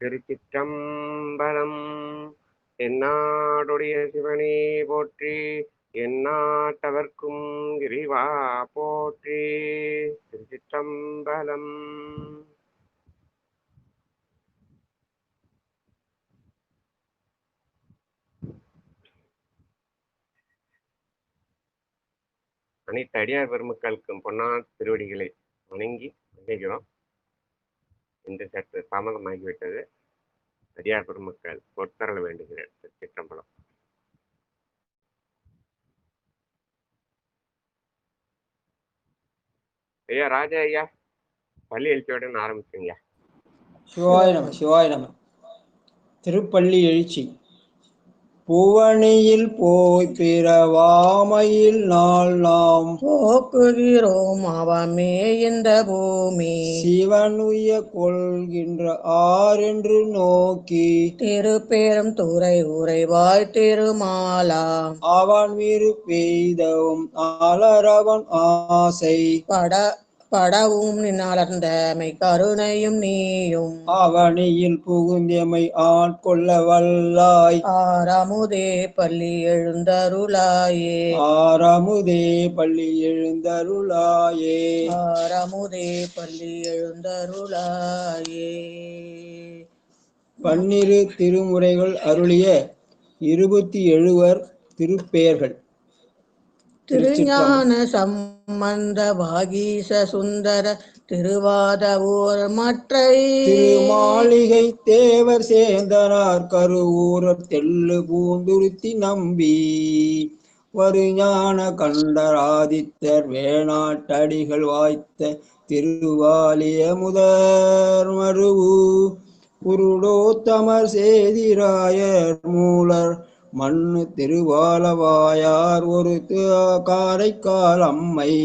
திருச்சிற்றம்பலம். எந்நாடுடைய சிவனே போற்றி, எந்நாட்டவர்க்கும் இறைவா போற்றி. திருச்சிற்றம்பலம். அனைத்து அடியார் பெருமக்களுக்கும் பொன்னார் திருவடிகளை வணங்கி வணங்குகிறோம். இன்று சற்று தாமதமாகிவிட்டது. அடியார் பெருமக்கள் பொறுத்தரல வேண்டுகிறேன். திருச்சிற்றம்பலம். ஐயா ராஜா ஐயா, பள்ளி எழுச்சியுடன் ஆரம்பிச்சுங்க. சிவாய நம சிவாய நம. திருப்பள்ளி எழுச்சி. புவனியில் போய் பிறவாமையில் நாள் நாம் போக்குகிறோம் அவமே இந்த பூமி. சிவனுய கொள்கின்ற ஆரென்று நோக்கி திருப்பேரும் துறை உறைவாய் திருமாலாம் அவன் விரு பெய்தவும் அலரவன் ஆசை படவும் நின்னலர்ந்தமை கருணையும் நீயும் அவனியில் புகுந்தமை ஆட்கொள்ள வல்லாய். ஆரமுதே பள்ளி எழுந்தருளாயே, ஆரமுதே பள்ளி எழுந்தருளாயே, ஆரமுதே பள்ளி எழுந்தருளாயே. 12 திருமுறைகள் அருளிய 27 திருப்பெயர்கள். திருஞான சம்பந்த வாகீச சுந்தர திருவாத ஊர் மற்றை திருமாளிகை தேவர் சேந்தனார் கருவூரர் தெள்ளு பூந்துருத்தி நம்பி வருஞான கண்டராதித்தர் வேணாட்டடிகள் வாய்த்த திருவாலிய முதற் மருவு குருடோத்தமர் சேதிராயர் மூலர் மண்ணு திருவாலவாயார் ஒரு காரைக்கால் அம்மை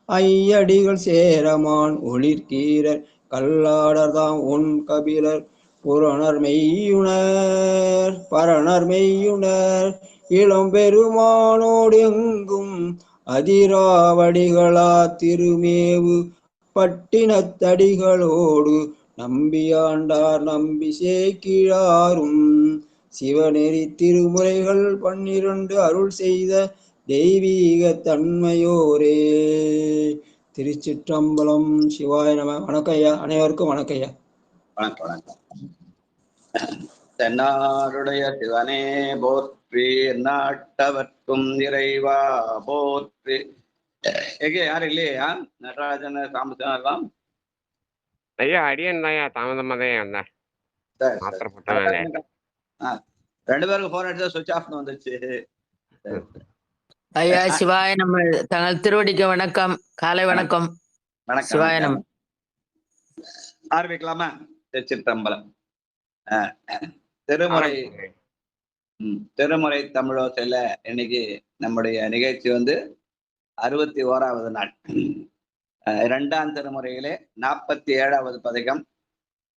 ஐயடிகள் சேரமான் ஒளிர்கீரர் கல்லாடர்தாம் உன் கபிலர் புரணர் மெய்யுணர் இளம் பெருமானோடு எங்கும் அதிராவடிகளா திருமேவு பட்டினத்தடிகளோடு நம்பியாண்டார் நம்பி சேக்கிழாரும் சிவநெறி திருமுறைகள் 12 அருள் செய்த தெய்வீக தன்மையோரே. திருச்சிற்றம்பலம். சிவாய நம. வணக்கம் ஐயா. அனைவருக்கும் வணக்கம் ஐயா. வணக்கம் வணக்கம். தென்னாருடைய சிவனே போற்றி, நாட்டவர்க்கும் இறைவா போற்றி. எங்கே யாரும் இல்லையா? நடராஜன் சாம்பசிவம் ஐயா அடியன் தான் தாமதமாதான் வந்தேன். ரெண்டு பேருக்கு போன் அடிச்சா சுவிட்ச் ஆஃப் வந்துருச்சு. ஐயா சிவாய நம்ம தங்கள் திருவடிக்கு வணக்கம். காலை வணக்கம். சிவாய நம்ம ஆரம்பிக்கலாமா? திருச்சிற்றம்பலம். திருமுறை தமிழோசையில இன்னைக்கு நம்முடைய நிகழ்ச்சி 61வது நாள். 2ஆம் திருமுறையிலே 47வது பதிகம்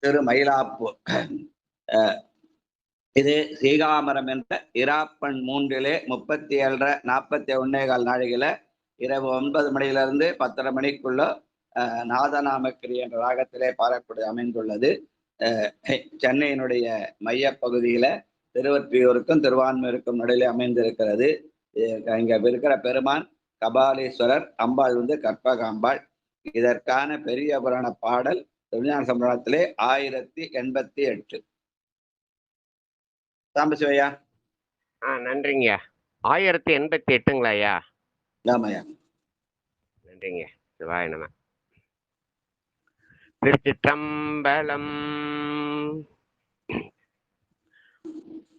திருமயிலாப்பு. இது சீகாமரம் என்ற இராப்பண் 3 37 41 நாழிகையில இரவு 9 மணியிலிருந்து 10:30 மணிக்குள்ள நாதநாமக்கிரி என்ற ராகத்திலே பாடக்கூடிய அமைந்துள்ளது. சென்னையினுடைய மையப்பகுதியில திருவொற்றியூருக்கும் திருவான்மையூருக்கும் நடுவில் அமைந்திருக்கிறது. இங்க இருக்கிற பெருமான் கபாலீஸ்வரர், அம்பாள் கற்பகாம்பாள். இதற்கான பெரிய புராண பாடல் திருஞான சம்பந்தத்திலே 1088. சாம்பசிவையா. நன்றிங்கய்யா. 1088ங்களா ஐயா? ஆமாய்யா. நன்றிங்க. சிவாய நம. திருச்சிற்றம்பலம்.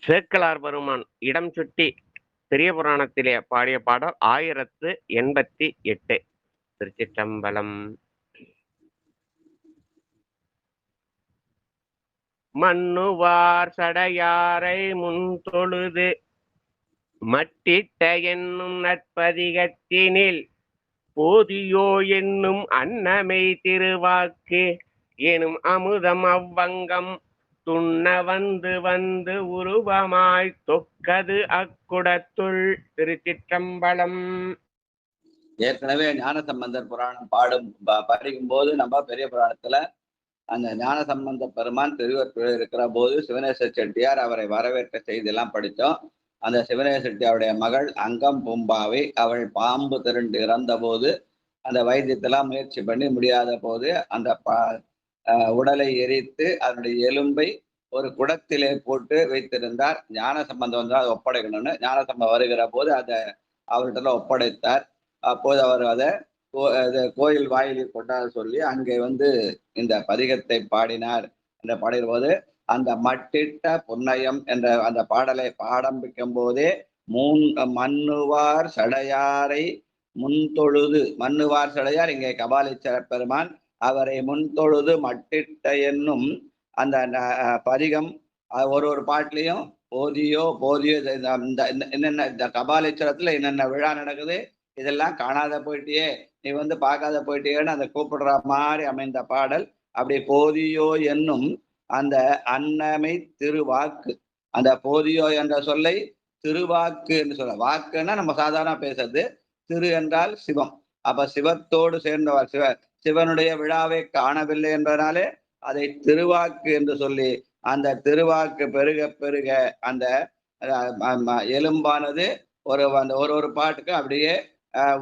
சேக்கலார் பெருமான் இடம் சுட்டி பெரிய புராணத்திலே பாடிய பாடல் 1088. திருச்சிற்றம்பலம். மன்னுவார் சடையாரை முன் தொழுது மட்டிட்ட என்னும் நற்பதிகத்தினில் போதியோ என்னும் அன்னமை திருவாக்கு எனும் அமுதம் அவ்வங்கம் துண்ண வந்து உருவமாய் தொக்கது அக்குடத்துள். திருச்சிற்றம்பலம். ஏற்கனவே ஞான சம்பந்தர் புராணம் படிக்கும் போது நம்ம பெரிய புராணத்துல அந்த ஞான சம்பந்த பெருமான் திருவொற்றியூரில் இருக்கிற போது சிவனேச செட்டியார் அவரை வரவேற்ற செய்தியெல்லாம் படித்தோம். அந்த சிவனேச செட்டியாருடைய மகள் அங்கம் பூம்பாவை, அவள் பாம்பு திரண்டு இறந்த போது அந்த வைத்தியத்தெல்லாம் முயற்சி பண்ணி முடியாத போது அந்த உடலை எரித்து அதனுடைய எலும்பை ஒரு குடத்திலே போட்டு வைத்திருந்தார். ஞான சம்பந்தம் வந்து அதை ஒப்படைக்கணும்னு ஞான சம்பந்தம் வருகிற போது அதை அவர்கிட்ட ஒப்படைத்தார். அப்போது அவர் அதை கோயில் வாயிலில் கொண்டாட சொல்லி அங்கே வந்து இந்த பதிகத்தை பாடினார். என்று பாடின போது அந்த மட்டிட்ட புன்னயம் என்ற அந்த பாடலை பாடம்பிக்கும் போதே மன்னுவார் சடையாரை முன்தொழுது, மன்னுவார் சடையார் இங்கே கபாலீச்சர பெருமான், அவரை முன்தொழுது மட்டிட்ட என்னும் அந்த பதிகம் ஒரு பாட்டிலையும் போதியோ என்னென்ன இந்த கபாலீச்சரத்துல என்னென்ன விழா நடக்குது இதெல்லாம் காணாத போயிட்டியே, நீ வந்து பார்க்காத போயிட்டியேன்னு அந்த கூப்பிடுற மாதிரி அமைந்த பாடல். அப்படி போதியோ என்னும் அந்த அன்னமை திருவாக்கு, அந்த போதியோ என்ற சொல்லை திருவாக்கு என்று சொல்ல, வாக்குன்னா நம்ம சாதாரண பேசுறது, திரு என்றால் சிவம். அப்ப சிவத்தோடு சேர்ந்தவர் சிவனுடைய விழாவை காணவில்லை என்பதனாலே அதை திருவாக்கு என்று சொல்லி அந்த திருவாக்கு பெருக பெருக அந்த எலும்பானது ஒரு பாட்டுக்கு அப்படியே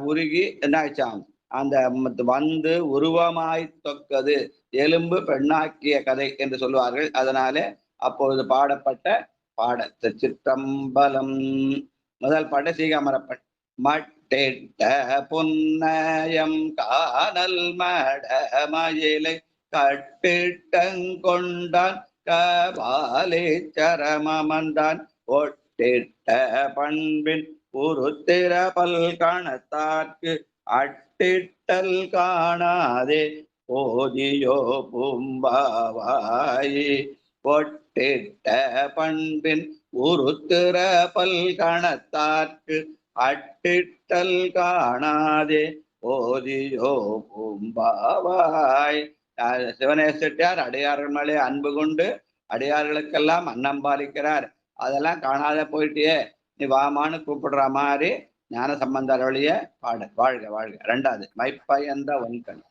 உருகி என்ன ஆயிடுச்சாம், அந்த வந்து உருவமாய் தொக்கது, எலும்பு பெண்ணாக்கிய கதை என்று சொல்லுவார்கள். அதனாலே அப்பொழுது பாடப்பட்ட பாடல் திருச்சிற்றம்பலம். முதல் பாட்டு சீகாமரப்பன். மட்டிட்ட புன்னயம் காணல் மடமயிலை கட்டிட்டங்கொண்டான் கபாலீச்சரமமர்ந்தான் ஒட்டிட்ட பண்பின் உருத்திர பல்கணத்தார்க்கு அட்டிட்டல் காணாதே போதியோ பூம்பாவாய். ஒட்டிட்ட பண்பின் உருத்திர பல்கணத்தார்க்கு அட்டிட்டல் காணாதே போதியோ பூம்பாவாய். சிவனேச செட்டியார் அடியார்கள் மேலே அன்பு கொண்டு அடியார்களுக்கெல்லாம் அன்னம் பாலிக்கிறார். அதெல்லாம் காணாத போயிட்டியே, நீ வாமான்னு கூப்பிடுற மாதிரி ஞான சம்பந்தர் வழிய பாடு. வாழ்க வாழ்க. ரெண்டாவது மைப்பயந்த ஒன்கண்.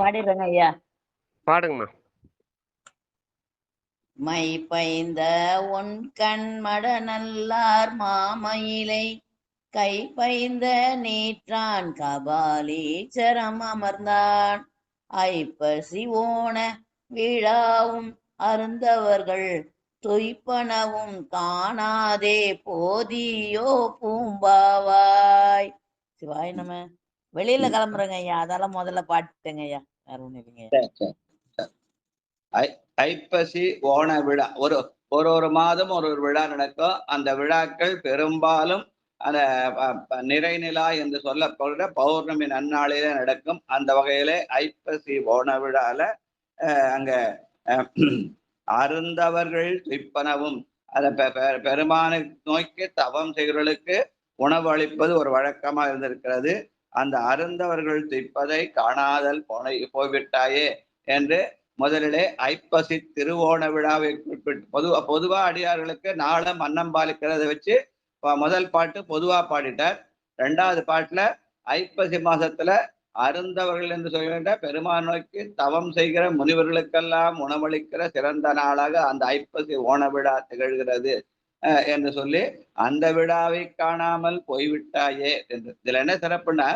பாடிடுறேங்க ஐயா, பாடுங்கம்மா. மை பைந்த ஒன் கண் மட நல்லார் மாமயிலை கை பைந்த நீற்றான் கபாலீச்சரம் அமர்ந்தான் ஐப்பசி ஓண விழாவும் அருந்தவர்கள் தொய்ப்பனவும் காணாதே போதியோ பூம்பாவாய். சிவாய் நம்ம வெளியில கிளம்புறேங்க ஐயா, அதெல்லாம் முதல்ல பாட்டுங்க ஐயா, வேற ஒண்ணு இல்லைங்க. ஐப்பசி ஓண விழா ஒரு மாதம் ஒரு விழா நடக்கும். அந்த விழாக்கள் பெரும்பாலும் அந்த நிறைநிலா என்று சொல்லப்படுற பௌர்ணமி நன்னாளிலே நடக்கும். அந்த வகையிலே ஐப்பசி ஓண விழால அங்க அருந்தவர்கள் துய்ப்பனவும், அதை பெருமானை நோக்கி தவம் செய்கிறவர்களுக்கு உணவு அளிப்பது ஒரு வழக்கமாக இருந்திருக்கிறது. அந்த அருந்தவர்கள் துய்ப்பதை காணாதல் போய்விட்டாயே என்று முதலிலே ஐப்பசி திருவோண விழாவை குறிப்பிட்டு பொதுவா அடியார்களுக்கு நாளும் அன்னம் பாலிக்கிறத வச்சு முதல் பாட்டு பொதுவா பாடிட்டார். ரெண்டாவது பாட்டுல ஐப்பசி மாசத்துல அருந்தவர்கள் என்று சொல்கின்ற பெருமான் நோக்கி தவம் செய்கிற முனிவர்களுக்கெல்லாம் உணவளிக்கிற சிறந்த நாளாக அந்த ஐப்பசி ஓண விழா திகழ்கிறது என்று சொல்லி அந்த விழாவை காணாமல் போய்விட்டாயே என்று. இதுல என்ன சிறப்புன்னா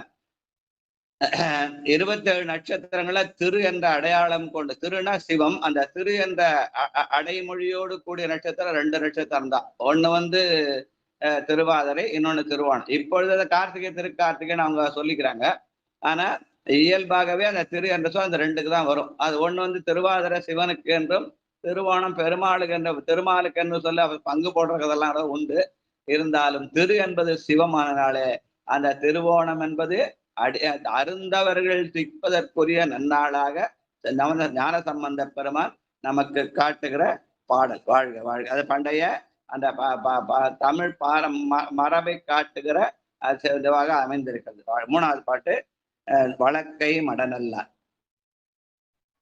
27 நட்சத்திரங்களை திரு என்ற அடையாளம் கொண்டு, திருனா சிவம், அந்த திரு என்ற அடைமொழியோடு கூடிய நட்சத்திரம் 2 நட்சத்திரம் தான். ஒண்ணு திருவாதிரை, இன்னொன்னு திருவோணம். இப்பொழுது கார்த்திகை திருக்கார்த்திகைன்னு அவங்க சொல்லிக்கிறாங்க. ஆனா இயல்பாகவே அந்த திரு என்ற சொல் அந்த 2க்கு தான் வரும். அது ஒண்ணு திருவாதிரை சிவனுக்கு என்றும் திருவோணம் திருமாலுக்கு என்று சொல்ல பங்கு போடுறதெல்லாம் உண்டு. இருந்தாலும் திரு என்பது சிவமானனாலே அந்த திருவோணம் என்பது அருந்தவர்கள் திப்பதற்குரிய நன்னாளாக ஞான சம்பந்த பெருமான் நமக்கு காட்டுகிற பாடல். வாழ்க வாழ்க. அது பண்டைய அந்த தமிழ் மரபை காட்டுகிற இதுவாக அமைந்திருக்கிறது. 3வது பாட்டு வழக்கை மடநல்லார்.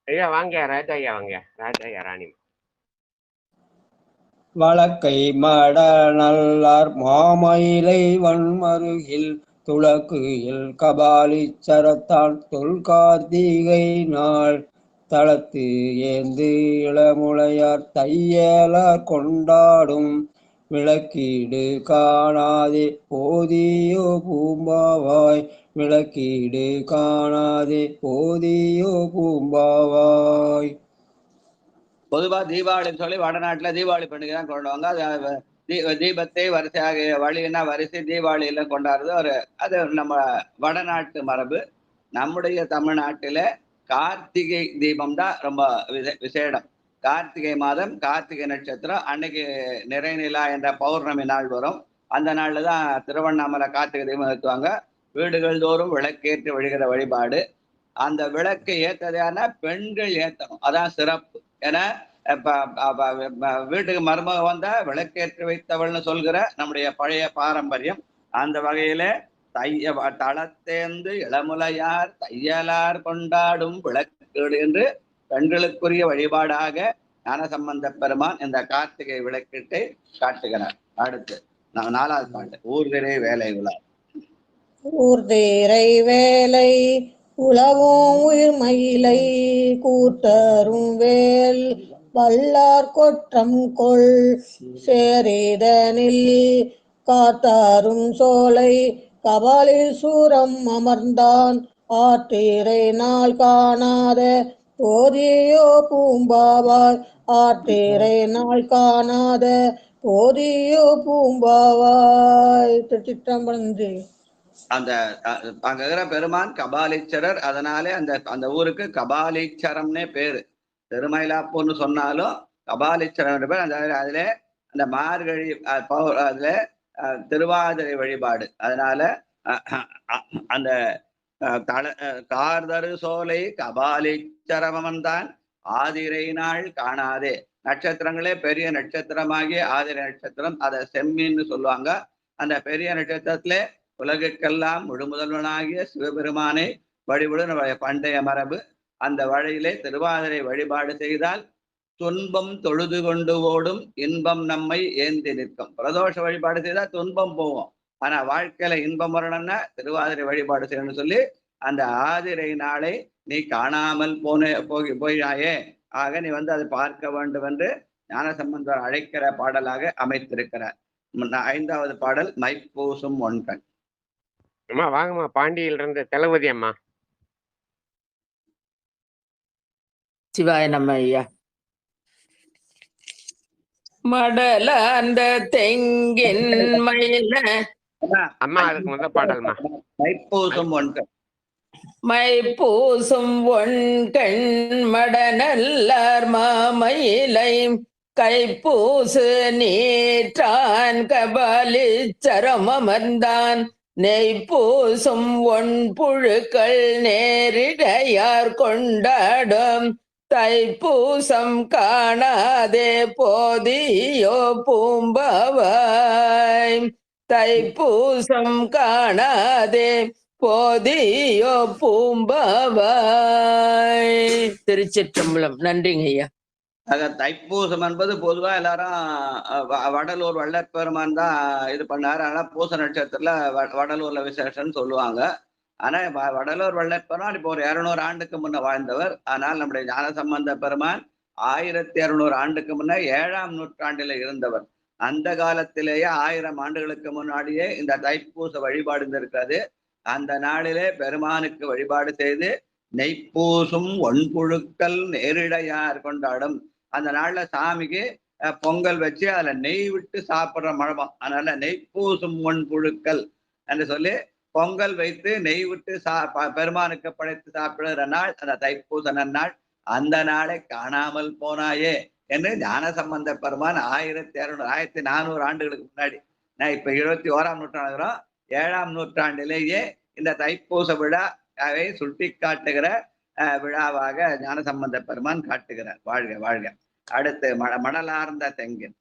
ஐயா வாங்க ராஜா, ஐயா வாங்க ராஜா, ஐயா ராணி. வழக்கை மடநல்லார் மாமயிலை வன்மருகில் துளக்குயில் கபாலீச்சரத்தான் தொல் கார்த்திகை நாள் தளத்து ஏந்து இளமுலையார் தையலார் கொண்டாடும் விளக்கீடு காணாதே போதியோ பூம்பாவாய் விளக்கீடு காணாதே போதியோ பூம்பாவாய். பொதுவா தீபாவளின்னு சொல்லி வடநாட்டுல தீபாவளி பண்டிகை தான் கொண்டாடுவாங்க. அது தீபத்தை வரிசையாக வழின்னா வரிசை தீபாவளியில கொண்டாடுறது அது நம்ம வடநாட்டு மரபு. நம்முடைய தமிழ்நாட்டில கார்த்திகை தீபம் தான் ரொம்ப விசேடம். கார்த்திகை மாதம் கார்த்திகை நட்சத்திரம் அன்னைக்கு நிறைநிலா என்ற பௌர்ணமி நாள் வரும். அந்த நாள்ல தான் திருவண்ணாமலை கார்த்திகை தீபம் ஏற்றுவாங்க. வீடுகள் தோறும் விளக்கேற்றி வழிகிற வழிபாடு. அந்த விளக்கு ஏற்றது யாருன்னா பெண்கள் ஏற்றணும், அதான் சிறப்பு. ஏன்னா வீட்டுக்கு மருமக வந்தா விளக்கேற்றி வைத்தவள்னு சொல்கிற நம்முடைய பழைய பாரம்பரியம். அந்த வகையில தளத்தேந்து இளமுலையார் தையலார் கொண்டாடும் விளக்கீடு என்று பெண்களுக்குரிய வழிபாடாக ஞானசம்பந்த பெருமான் இந்த கார்த்திகை விளக்கீட்டை காட்டுகிறார். அடுத்து 4வது பாட்டு ஊர்திரை வேலை உலா. ஊர்திரை வேலை உலவும் உயிர் மயிலை கூட்டரும் வேல் வல்லார் கொற்றம் கொள் சேரிதனில் காத்தாரும் சோலை கபாலில் சூரம் அமர்ந்தான் ஆட்டிரை நாள் காணாத போதியோ பூம்பாவாய் ஆட்டிரை நாள் காணாத போதியோ பூம்பாவாய். திருச்சிற்றம்பலம். அந்த அங்க இருக்கிற பெருமான் கபாலீச்சரர். அதனாலே அந்த ஊருக்கு கபாலீச்சரம்னே பேரு. திருமயிலாப்பூர்னு சொன்னாலும் கபாலீச்சரம் பேர். அதுல அந்த மார்கழி அதுல திருவாதிரை வழிபாடு. அதனால அந்த கார்தரு சோலை கபாலீச்சரமன் ஆதிரை நாள் காணாதே. நட்சத்திரங்களே பெரிய நட்சத்திரமாகிய ஆதிரை நட்சத்திரம், அதை செம்மின்னு சொல்லுவாங்க. அந்த பெரிய நட்சத்திரத்திலே உலகுக்கெல்லாம் முழுமுதல்வனாகிய சிவபெருமானை வழிபடும் பண்டைய மரபு. அந்த வழியிலே திருவாதிரை வழிபாடு செய்தால் துன்பம் தொழுது கொண்டு ஓடும் இன்பம் நம்மை ஏந்தி நிற்கும். பிரதோஷ வழிபாடு செய்தால் துன்பம் போவோம், ஆனா வாழ்க்கையில இன்பம் வரணும்னா திருவாதிரை வழிபாடு செய்யணும்னு சொல்லி அந்த ஆதிரை நாளை நீ காணாமல் போயாயே, ஆக நீ வந்து அதை பார்க்க வேண்டும் என்று ஞானசம்பந்தர் அழைக்கிற பாடலாக அமைத்திருக்கிறார். 5வது பாடல் மைப்பூசும் ஒன்கண். அம்மா வாங்கம்மா, பாண்டியிலிருந்து தளபதி அம்மா. சிவாய நம்ம ஐயா. மடல அந்த தெங்கின் மயில அம்மா அதுக்கு முதல் பாடல்மா. மைப்பூசும் ஒன்கண். மைப்பூசும் ஒன்கண் மடநல்லார் மாமயிலை கைப்பூசு நீற்றான் கபாலீச்சரம் அமர்ந்தான் நெய்ப்பூசும் ஒன் புழுக்கள் நேரிடையார் கொண்டாடும் தைப்பூசம் காணாதே போதியோ பூம்பாவாய் தைப்பூசம் காணாதே போதியோ பூம்பாவாய். திருச்சிற்றம்பலம். நன்றிங்க ஐயா. தைப்பூசம் என்பது பொதுவா எல்லாரும் வடலூர் வள்ளற்பெருமான் தான் இது பண்ணாரு. ஆனா பூச நட்சத்திரத்துல வடலூர்ல விசேஷம்னு சொல்லுவாங்க. ஆனா வடலூர் வள்ளற்பெருமான் இப்போ ஒரு 200 ஆண்டுக்கு முன்ன வாழ்ந்தவர். ஆனால் நம்முடைய ஞானசம்பந்த பெருமான் 1200 ஆண்டுக்கு முன்ன 7ஆம் நூற்றாண்டில இருந்தவர். அந்த காலத்திலேயே 1000 ஆண்டுகளுக்கு முன்னாடியே இந்த தைப்பூச வழிபாடு இருந்திருக்கிறது. அந்த நாளிலே பெருமானுக்கு வழிபாடு செய்து நெய்ப்பூசும் ஒன்புழுக்கள் நேரிடையார் கொண்டாடும். அந்த நாள்ல சாமிக்கு பொங்கல் வச்சு அதுல நெய் விட்டு சாப்பிடுற மழபம். அதனால நெய்ப்பூசும் ஒன்புழுக்கள் என்று சொல்லி பொங்கல் வைத்து நெய் விட்டு பெருமானுக்கு படைத்து சாப்பிடுற நாள் அந்த தைப்பூச நன்னாள். அந்த நாளை காணாமல் போனாயே என்று ஞானசம்பந்த பெருமான் 1400 ஆண்டுகளுக்கு முன்னாடி, நான் இப்ப 21ஆம் நூற்றாண்டு 7ஆம் நூற்றாண்டிலேயே இந்த தைப்பூச விழாவை சுட்டி காட்டுகிற விழாவாக ஞானசம்பந்த பெருமான் காட்டுகிறார். வாழ்க வாழ்க. அடுத்து மடலார்ந்த தெங்கின்.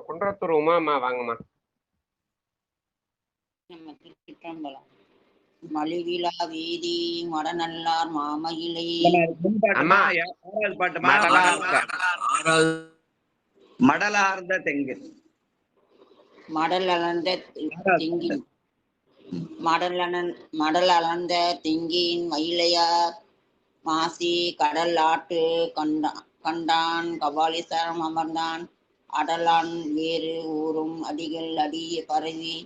குன்றத்தூர் உமாமா வாங்கம்மா. மலிவிழா வீதி மடநல்லார் மாமயிலை மடலார்ந்த தெங்கின். மடலளந்த திங்கின் மடலளந்த திங்கின் மயிலையார் மாசி கடல் ஆட்டு கண்டான் கபாலீஸ்வரம் அமர்ந்தான் அடலான் வேறு ஊரும் அடிகள் அடிய பரவி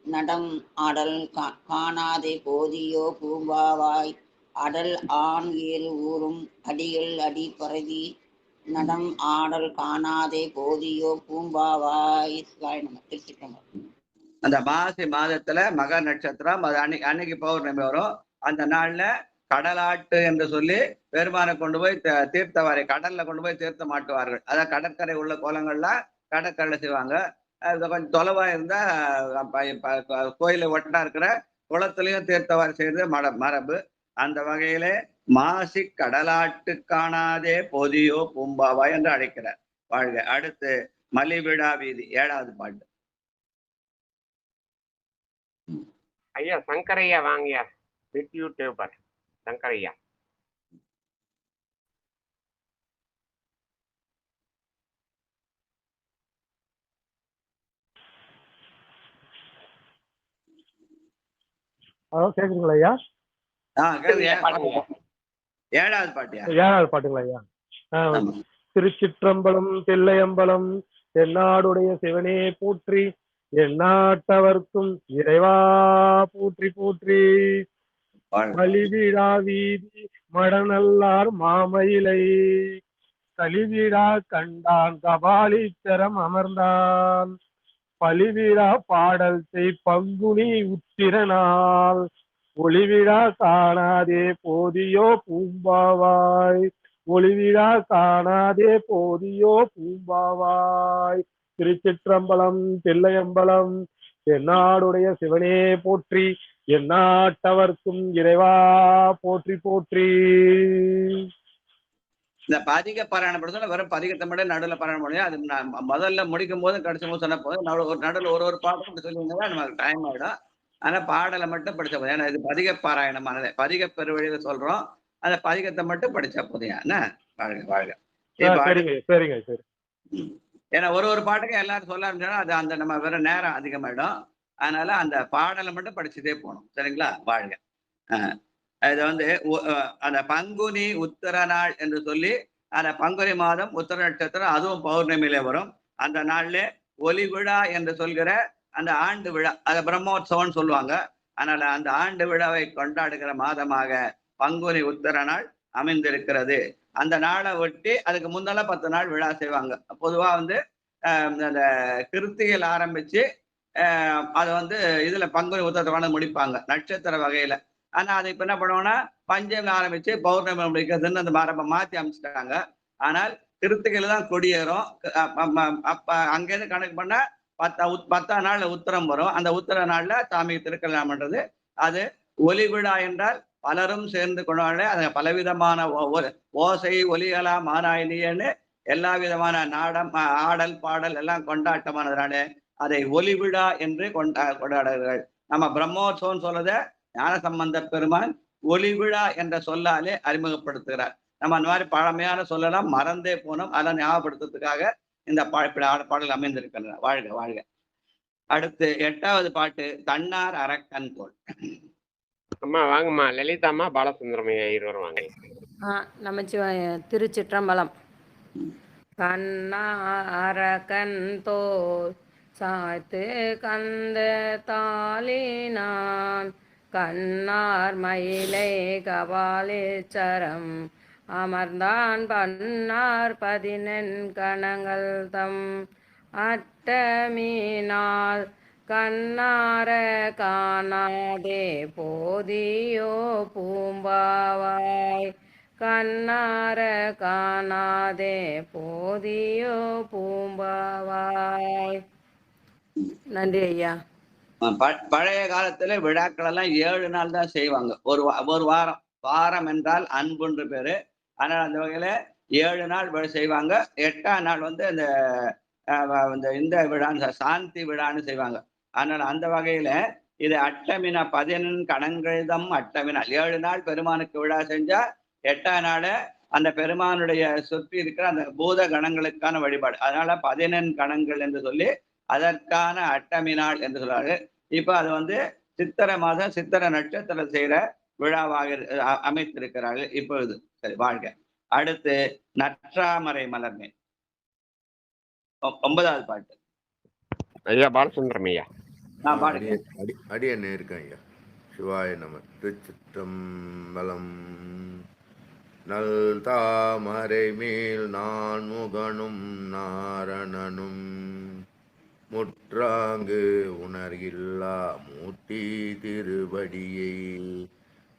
நடம் ஆடல் காணாதே போதியோ பூம்பாவாய் அடல் ஆண் வேறு ஊரும் அடிகள் அடி பரவி நடம் ஆடல் காணாதே போதியோ பூம்பாவாய். திருச்சிற்றம்பலம். அந்த மாசி மாதத்துல மக நட்சத்திரம், அது அன்னைக்கு பௌர்ணமி வரும். அந்த நாள்ல கடலாட்டு என்று சொல்லி பெருமானை கொண்டு போய் தீர்த்தவாரி கடல்ல கொண்டு போய் தீர்த்தம் மாட்டுவார்கள். அதான் கடற்கரை உள்ள கோலங்கள்லாம் கடற்கரையில செய்வாங்க. கொஞ்சம் தொலைவா இருந்தா கோயில ஒட்டா இருக்கிற குளத்திலையும் தீர்த்தவாரி செய்யறது மரபு. அந்த வகையிலே மாசி கடலாட்டு காணாதே போதியோ பூம்பாவா என்று அழைக்கிறார். வாழ்க. அடுத்து மலிவிழா வீதி 7வது பாட்டு. ஐயா சங்கரையா வாங்கயா, விட்யூட் பேப்பர் சங்கரையா. ஹலோ, கேக்குதுங்களா ஐயா? 7வது பாட்டியா? 7வது பாட்டுங்களா ஐயா? திருச்சிற்றம்பலம் தில்லையம்பலம் தென்னாடுடைய சிவனே போற்றி, எந்நாட்டவர்க்கும் இறைவா போற்றி போற்றி. கலிவிழா வீதி மடநல்லார் மாமயிலை கலிவிழா கண்டான் கபாலீஸ்வரம் அமர்ந்தான் பலிவிழா பாடல் செய் பங்குனி உத்திரனால் ஒளிவிழா காணாதே போதியோ பூம்பாவாய் ஒளிவிழா காணாதே போதியோ பூம்பாவாய். திருச்சிற்றம்பலம் தில்லையம்பலம் தென்னாடுடைய சிவனே போற்றி, எந்நாட்டவர்க்கும் இறைவா போற்றி போற்றி. இந்த பதிக பாராயணம் படுத்தல வெறும் பதிகத்தை மட்டும் நடுவில் பாராயணம் பண்ணி அது முதல்ல முடிக்கும் போது கடைசி போது சொன்ன போது நடுவில் ஒரு பாடம் சொல்லியிருந்தா நமக்கு டைம் ஆகிடும். ஆனா பாடலை மட்டும் படிச்ச போதும். ஏன்னா இது பதிக பாராயணமானது, பதிக பெருவழியில சொல்றோம். அந்த பதிகத்தை மட்டும் படிச்சா போதும். என்ன வாழ்க வாழ்க. சரிங்க சரி. ஏன்னா ஒரு பாட்டுக்கு எல்லாரும் சொல்ல ஆரம்பிச்சோன்னா அது அந்த நம்ம வேற நேரம் அதிகமாயிடும். அதனால அந்த பாடலை மட்டும் படிச்சுட்டே போகணும். சரிங்களா? வாழ்க. இது அந்த பங்குனி உத்தர நாள் என்று சொல்லி, அந்த பங்குனி மாதம் உத்தர நட்சத்திரம், அதுவும் பௌர்ணமியில வரும். அந்த நாள்ல ஒலி விழா என்று சொல்கிற அந்த ஆண்டு விழா, அதை பிரம்மோற்சவம்னு சொல்லுவாங்க. அதனால அந்த ஆண்டு விழாவை கொண்டாடுகிற மாதமாக பங்குனி உத்தர நாள் அமைந்திருக்கிறது. அந்த நாளை ஒட்டி அதுக்கு முன்னால 10 நாள் விழா செய்வாங்க. பொதுவா அந்த கிருத்திகையில் ஆரம்பிச்சு அதை இதுல பங்குனி உத்தரத்தை முடிப்பாங்க நட்சத்திர வகையில. ஆனா அது இப்ப என்ன பண்ணுவோம்னா பஞ்சமி ஆரம்பிச்சு பௌர்ணமி முடிக்கிறதுன்னு அந்த மரபை மாத்தி அமைச்சிட்டாங்க. ஆனால் கிருத்திகையில தான் கொடியேறும். அப்ப அங்கேருந்து கணக்கு பண்ணா 10ஆம் நாள்ல உத்தரம் வரும். அந்த உத்தர நாள்ல சாமி திருக்கல்யாணம் பண்றது. அது ஒலி விழா என்றால் பலரும் சேர்ந்து கொண்டாட அது பலவிதமான ஓசை ஒலிகளா மானாயினியன்னு எல்லா விதமான ஆடல் பாடல் எல்லாம் கொண்டாட்டமானதுனால அதை ஒலி விழா என்று கொண்டாடுகிறார்கள். நம்ம பிரம்மோற்சவம் சொல்றத ஞானசம்பந்த பெருமான் ஒலி விழா என்ற சொல்லாலே அறிமுகப்படுத்துகிறார். நம்ம அந்த மாதிரி பழமையான சொல்லலாம் மறந்தே போனோம். அதெல்லாம் ஞாபகப்படுத்துறதுக்காக இந்த பாடல் அமைந்திருக்கின்றன. வாழ்க வாழ்க. அடுத்து 8வது பாட்டு தன்னார் அரக்கன் போல். அம்மா வாங்கம்மா, லலிதாம்மா பாலசுந்தரமையா இருவரும் வாங்க. நமச்சிவாய. திருச்சிற்றம்பலம். கண்ணாரக்கன் தோல் சாய்த்து கந்த தாளினான் கண்ணார் மயிலை கபாலீச்சரம் அமர்ந்தான் பன்னார் 14 கணங்கள் தம் அட்டமீனால் கண்ணார காணாதே போதியோ பூம்பாவாய் கண்ணார காணாதே போதியோ பூம்பாவாய். நன்றி ஐயா. பழைய காலத்துல விழாக்கள் எல்லாம் 7 நாள் தான் செய்வாங்க. ஒரு வாரம் என்றால் அன்புன்ற பேரு. ஆனால் அந்த வகையில 7 நாள் செய்வாங்க. 8ஆம் நாள் இந்த விழான்னு சாந்தி விழான்னு செய்வாங்க. அதனால அந்த வகையில இது அட்டமினா 14 கணங்கள்தம் அட்டமினால் 7 நாள் பெருமானுக்கு விழா செஞ்சா 8ஆம் நாள் அந்த பெருமானுடைய சுற்றி இருக்கிற அந்த பூத கணங்களுக்கான வழிபாடு. அதனால 14 கணங்கள் என்று சொல்லி அதற்கான அட்டமினாள் என்று சொல்றாரு. இப்ப அது சித்திரை மாதம் சித்திரை நட்சத்திரம் செய்யற விழாவாக அமைத்திருக்கிறார்கள் இப்பொழுது. சரி, வாழ்க. அடுத்து நற்றாமரை மலர்மே 9வது பாட்டு. ஐயா பாலசுந்தரம் ஐயா. அடி என்ன இருக்கேன் ஐயா. சிவாய நம. திருச்சிற்றம்பலம். நல் தாமரை மேல் நான் முகனும் நாரணனும் முற்றாங்கு உணர்கில்லா மூர்த்தி திருவடியை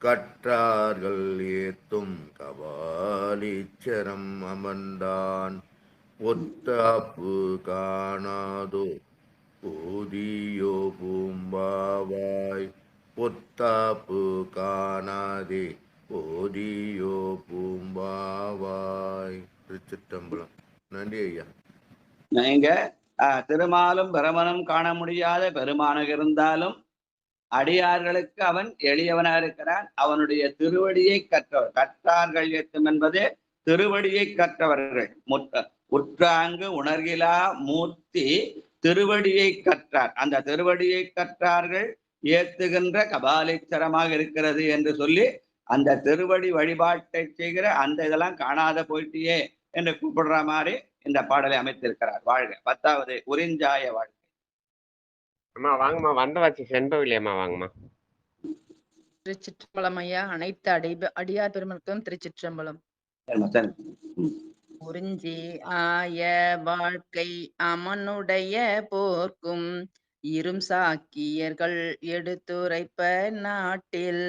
கற்றார்கள் ஏத்தும் கபாலீச்சரம் அமர்ந்தான் ஒத்தாப்பு காணாதோ போதியோ பூம்பாவாய் ஒத்தாப்பு காணாதே போதியோ பூம்பாவாய். திருச்சிற்றம்பலம். நன்றி ஐயா. நீங்க திருமாலும் பிரமனும் காண முடியாத பெருமானாக இருந்தாலும் அடியார்களுக்கு அவன் எளியவனாக இருக்கிறான். அவனுடைய திருவடியை கற்றவர். கற்றார்கள் ஏத்தும் என்பது திருவடியை கற்றவர்கள். உற்றாங்கு உணர்கிலா மூர்த்தி திருவடியை கற்றார். அந்த திருவடியை கற்றார்கள் ஏத்துகின்ற கபாலீச்சரமாக இருக்கிறது என்று சொல்லி அந்த திருவடி வழிபாட்டை செய்கிற அந்த இதெல்லாம் காணாத போயிட்டியே என்று கூப்பிடுற மாதிரி இந்த பாடலை அமைத்திருக்கிறார். வாழ்க. 10வது உறிஞ்சாய வாழ்க்கை. அம்மா வாங்கம்மா, வந்த வச்சு செண்பவில்லையம்மா, வாங்கம்மா. திருச்சிற்றம்பலம் ஐயா. அனைத்து அடியார் பெருமக்களும் திருச்சிற்றம்பலம். உறிஞ்சி ஆய வாழ்க்கை அமனுடைய போர்க்கும் இரும் சாக்கியர்கள் எடுத்துரைப்ப நாட்டில்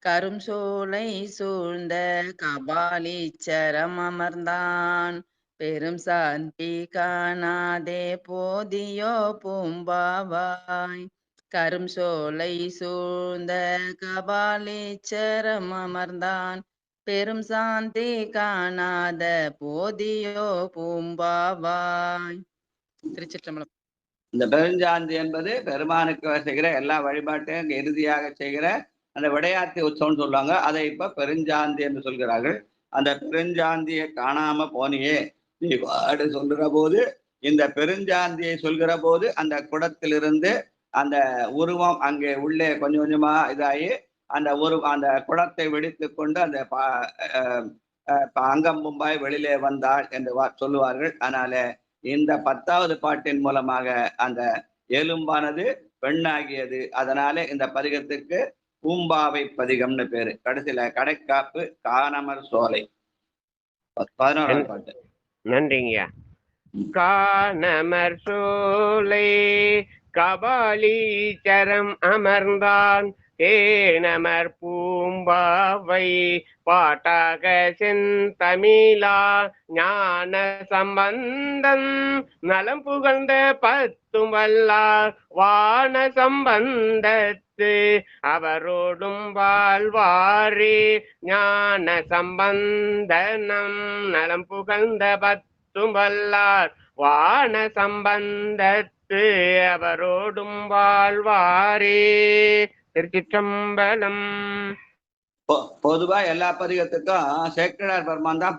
கரும் சோலை சூழ்ந்த கபாலீச்சரம் அமர்ந்தான் பெரும் சாந்தி காணாதே போதியோ பூம்பாவாய். கரும் சோலை சூழ்ந்த கபாலீச்சரம் அமர்ந்தான் பெரும் சாந்தி காணாத போதியோ பூம்பாவாய். திருச்சிற்றம்பலம். இந்த பெருஞ்சாந்தி என்பது பெருமானுக்கு செய்கிற எல்லா வழிபாட்டையும் இறுதியாக செய்கிற அந்த விடையாத்தி உற்சவம்னு சொல்லுவாங்க. அதை இப்ப பெருஞ்சாந்தி என்று சொல்கிறார்கள். அந்த பெருஞ்சாந்தியை காணாம போனியே நீ வாடு சொல்கிற போது, இந்த பெருஞ்சாந்தியை சொல்கிற போது அந்த குடத்திலிருந்து அந்த உருவம் அங்கே உள்ளே கொஞ்சம் கொஞ்சமா இதாகி அந்த அந்த குடத்தை வெடித்து கொண்டு அந்த அங்கம் மும்பாய் வெளியிலே வந்தாள் என்று சொல்லுவார்கள். அதனால இந்த 10வது பாட்டின் மூலமாக அந்த எலும்பானது பெண்ணாகியது. அதனால இந்த பதிகத்துக்கு பூம்பாவை பதிகம்னு பேரு. கடைசியில கடைக்காப்பு காணமர் சோலை. 11வது பாட்டு. நன்றிங்க. காணமர் சோலை கபாலீச்சரம் அமர்ந்தான் தேனமர் பூம்பாவை பாட்டாக செந்தமிழா ஞான சம்பந்தம் நலம் புகழ்ந்த 10 வல்லார் வான சம்பந்தத்து அவரோடும் வாழ்வாரே ஞான சம்பந்தனம் நலம் புகழ்ந்த 10 வல்லார் வான சம்பந்தத்து அவரோடும் வாழ்வாரே. திருச்சிற்றம்பலம். பொதுவா எல்லா பதிகத்துக்கும் சேக்கிழார் பெருமான் தான்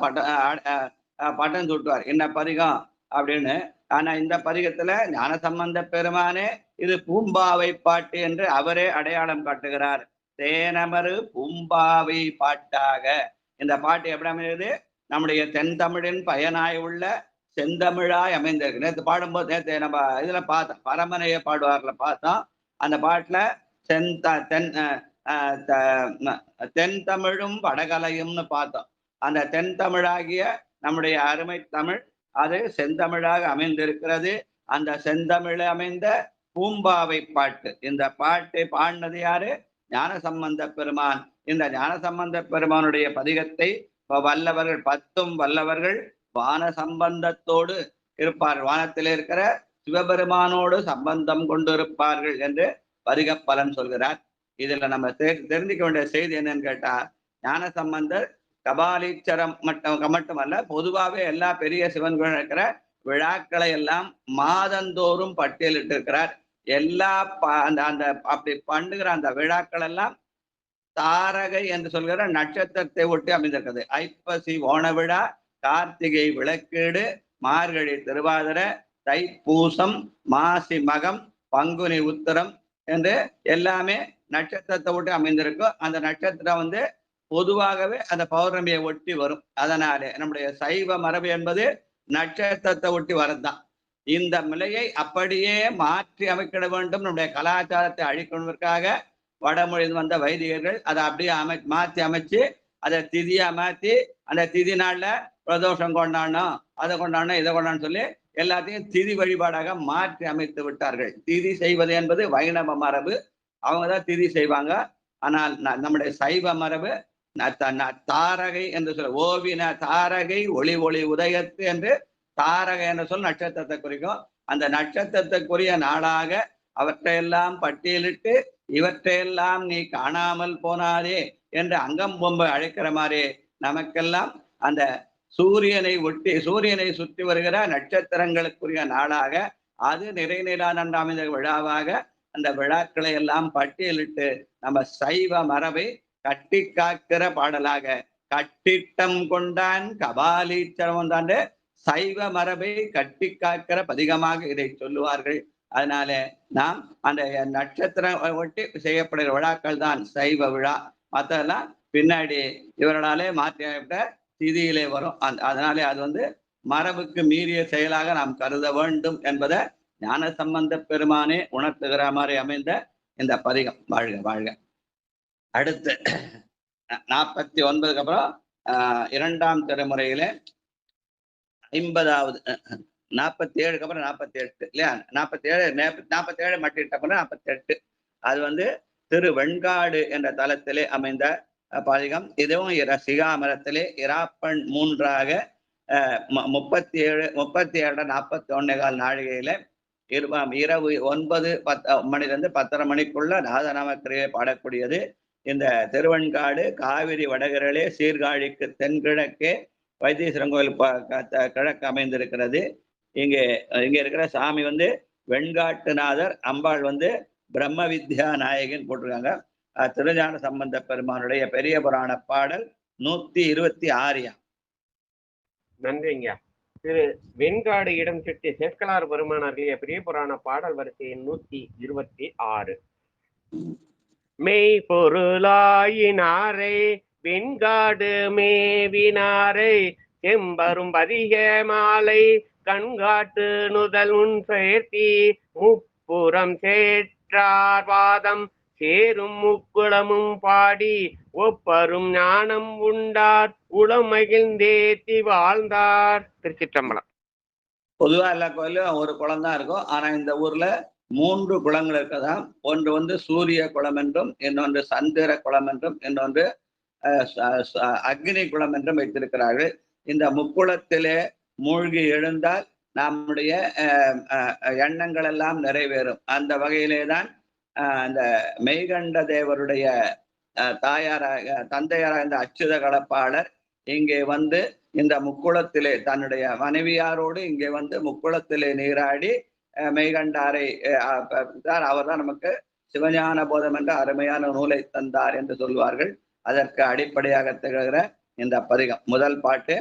பட்டம் சுட்டுவார் என்ன பதிகம் அப்படின்னு. ஆனா இந்த பதிகத்துல ஞான சம்பந்த பெருமானே இது பூம்பாவை பாட்டு என்று அவரே அடையாளம் காட்டுகிறார். தேனமரு பூம்பாவை பாட்டாக. இந்த பாட்டு எப்படி அமைகிறது? நம்முடைய தென்தமிழின் பயனாய் உள்ள செந்தமிழாய் அமைந்திருக்கு. நேற்று பாடும்போது நேற்று நம்ம இதுல பார்த்தோம், பரமனைய பாடுவார்ல பார்த்தோம். அந்த பாட்டுல தென் தமிழும் வடகலையும்னு பார்த்தோம். அந்த தென் தமிழாகிய நம்முடைய அருமை தமிழ் அது செந்தமிழாக அமைந்திருக்கிறது. அந்த செந்தமிழ் அமைந்த பூம்பாவை பாட்டு. இந்த பாட்டை பாடினது யாரு? ஞானசம்பந்த பெருமான். இந்த ஞானசம்பந்த பெருமானுடைய பதிகத்தை வல்லவர்கள் 10 வல்லவர்கள் வான சம்பந்தத்தோடு இருப்பார்கள். வானத்தில் இருக்கிற சிவபெருமானோடு சம்பந்தம் கொண்டு இருப்பார்கள் என்று பதிக பலன் சொல்கிறார். இதுல நம்ம தெரிஞ்சுக்க வேண்டிய செய்தி என்னன்னு கேட்டா, ஞான சம்பந்தர் கபாலீச்சரம் மட்டுமல்ல, பொதுவாகவே எல்லா பெரிய சிவன்கள் இருக்கிற விழாக்களை எல்லாம் மாதந்தோறும் பட்டியலிட்டு இருக்கிறார். எல்லா அந்த அப்படி பண்ணுகிற அந்த விழாக்கள் எல்லாம் தாரகை என்று சொல்கிற நட்சத்திரத்தை ஒட்டி அமைந்திருக்கிறது. ஐப்பசி ஓண விழா, கார்த்திகை விளக்கீடு, மார்கழி திருவாதிரை, தைப்பூசம், மாசி மகம், பங்குனி உத்திரம் என்று எல்லாமே நட்சத்திரத்தை ஒட்டி அமைந்திருக்கும். அந்த நட்சத்திரம் வந்து பொதுவாகவே அந்த பௌர்ணமியை ஒட்டி வரும். அதனாலே நம்முடைய சைவ மரபு என்பது நட்சத்திரத்தை ஒட்டி வரதுதான். இந்த நிலையை அப்படியே மாற்றி அமைக்கிட வேண்டும். நம்முடைய கலாச்சாரத்தை அழிக்கணுவதற்காக வடமொழி வந்த வைதிகர்கள் அதை அப்படியே மாற்றி அமைச்சு அதை திதியா மாற்றி அந்த திதி நாள்ல பிரதோஷம் கொண்டாடணும், அதை கொண்டாடணும், இதை கொண்டாடணும் சொல்லி எல்லாத்தையும் திதி வழிபாடாக மாற்றி அமைத்து விட்டார்கள். திதி செய்வது என்பது வைணவ மரபு, அவங்கதான் திதி செய்வாங்க. ஆனால் நம்முடைய சைவ மரபு தாரகை என்று சொல்ல, ஓவின தாரகை ஒளி ஒளி உதயத்து என்று தாரகை என்று சொல் நட்சத்திரத்தை குறிக்கும். அந்த நட்சத்திரத்துக்குரிய நாளாக அவற்றையெல்லாம் பட்டியலிட்டு இவற்றையெல்லாம் நீ காணாமல் போனாதே என்று அங்கம் பொம்பை அழைக்கிற மாதிரி நமக்கெல்லாம் அந்த சூரியனை ஒட்டி சூரியனை சுற்றி வருகிற நட்சத்திரங்களுக்குரிய நாளாக அது நிறைநிலா நன்றாமிந்த விழாவாக அந்த விழாக்களை எல்லாம் பட்டியலிட்டு நம்ம சைவ மரபை கட்டி காக்கிற பாடலாக கட்டிட்டம் கொண்டான் கபாலீச்சரம் தாண்டு சைவ மரபை கட்டி காக்கிற பதிகமாக இதை சொல்லுவார்கள். அதனால நாம் அந்த நட்சத்திரம் ஒட்டி செய்யப்படுகிற விழாக்கள் தான் சைவ விழா. மற்றெல்லாம் பின்னாடி இவர்களாலே மாற்றிவிட்ட திதியிலே வரும். அதனாலே அது வந்து மரபுக்கு மீறிய செயலாக நாம் கருத வேண்டும் என்பதை ஞான சம்பந்த பெருமானே உணர்த்துகிற மாதிரி அமைந்த இந்த பதிகம். வாழ்க வாழ்க. அடுத்து 49க்கு அப்புறம் 2ஆம் திருமுறையிலே 50வது 47க்கு அப்புறம் 48 இல்லையா, 47 மட்டிட்ட அப்புறம் 48 அது வந்து திரு வெண்காடு என்ற தலத்திலே அமைந்த பதிகம். இதுவும் சிகாமரத்திலே இராப்பண் 3ஆக 37 41 நாழிகையில இரவு 9-10 மணிலிருந்து 10:30 மணிக்குள்ள நாதநாமக்கிரியை பாடக்கூடியது. இந்த திருவெண்காடு காவிரி வடகரிலே சீர்காழிக்கு தென்கிழக்கே வைத்தீஸ்வரன் கோயில் கிழக்கு அமைந்திருக்கிறது. இங்கே இருக்கிற சாமி வந்து வெண்காட்டுநாதர், அம்பாள் வந்து பிரம்ம வித்யா நாயகின்னு போட்டிருக்காங்க. திருஞான சம்பந்த பெருமானுடைய பெரிய புராண பாடல் 126. நன்றிங்க. திரு வெண்காடு இடம் சுட்டி சேக்கலார் பெருமானாருடைய பெரிய புராண பாடல் வரிசையின் 126. மெய் பொருளாயினாரை வெண்காடு மேவினாரை செம்பரும் பதிக மாலை கண்காட்டு நுதல் உன் சேர்த்தி முப்புறம் சேற்றார் வாதம் சேரும் முக்குளமும் பாடி ஒப்பரும் ஞானம் உண்டார் உளம் மகிழ்ந்தேத்தி வாழ்ந்தார். திருச்சிற்றம்பலம். பொதுவா எல்லா கோயிலும் ஒரு குளம் தான் இருக்கும். ஆனா இந்த ஊர்ல 3 குளங்கள் இருக்கதான். ஒன்று வந்து சூரிய குளம் என்றும், இன்னொன்று சந்திர குளம் என்றும், இன்னொன்று அக்னி குளம் என்றும் வைத்திருக்கிறார்கள். இந்த முக்குளத்திலே மூழ்கி எழுந்தால் நம்முடைய எண்ணங்கள் எல்லாம் நிறைவேறும். அந்த வகையிலே தான் அந்த மெய்கண்ட தேவருடைய தந்தையாராக இந்த அச்சுத கலப்பாளர் இங்கே வந்து இந்த முக்குளத்திலே தன்னுடைய மனைவியாரோடு இங்கே வந்து முக்குளத்திலே நீராடி மெய்கண்டாரை அவர் தான் நமக்கு சிவஞான போதம் என்ற அருமையான நூலை தந்தார் என்று சொல்வார்கள். அதற்கு அடிப்படையாக திகழ்கிற இந்த பதிகம். முதல் பாட்டு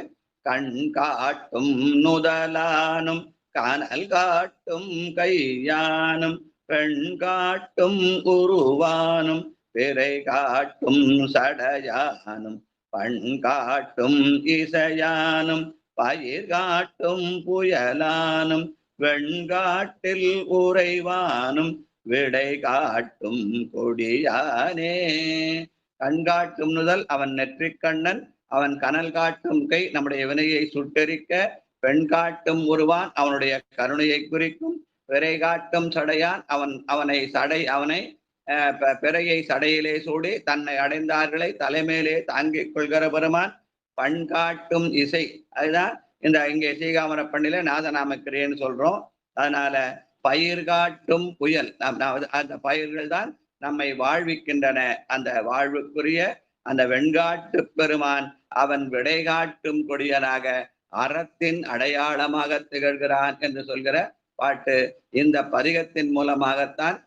கண் காட்டும் நுதலானும் காணல் காட்டும் கையானும் பெண் காட்டும் உருவானும் பிறை காட்டும் சடையானும் பண் காட்டும் இசையானும் பயிர் காட்டும் புயலானும் வெண்காட்டில் உறைவானும் விடை காட்டும் கொடியானே. கண்காட்டும் நுதல் அவன் நெற்றிக் கண்ணன், அவன் கனல் காட்டும் கை நம்முடைய வினையை சுட்டெரிக்க, பெண் காட்டும் உருவான் அவனுடைய கருணையை குறிக்கும், பிறை காட்டும் சடையான் அவனை பிறையை சடையிலே சூடி தன்னை அடைந்தார்களை தலைமையிலே தாங்கிக் கொள்கிற பெருமான். பண் காட்டும் இசை, அதுதான் இங்கே சீகாமர பண்ணில நாதநாமக்கிரியன்னு சொல்றோம். அதனால பயிர் காட்டும் புயல், அந்த பயிர்கள் தான் நம்மை வாழ்விக்கின்றன. அந்த வாழ்வுக்குரிய அந்த வெண்காட்டு பெருமான் அவன் விடை காட்டும் கொடியனாக அறத்தின் அடையாளமாக திகழ்கிறான் என்று சொல்கிற பாட்டு. இந்த பதிகத்தின் மூலமாகத்தான்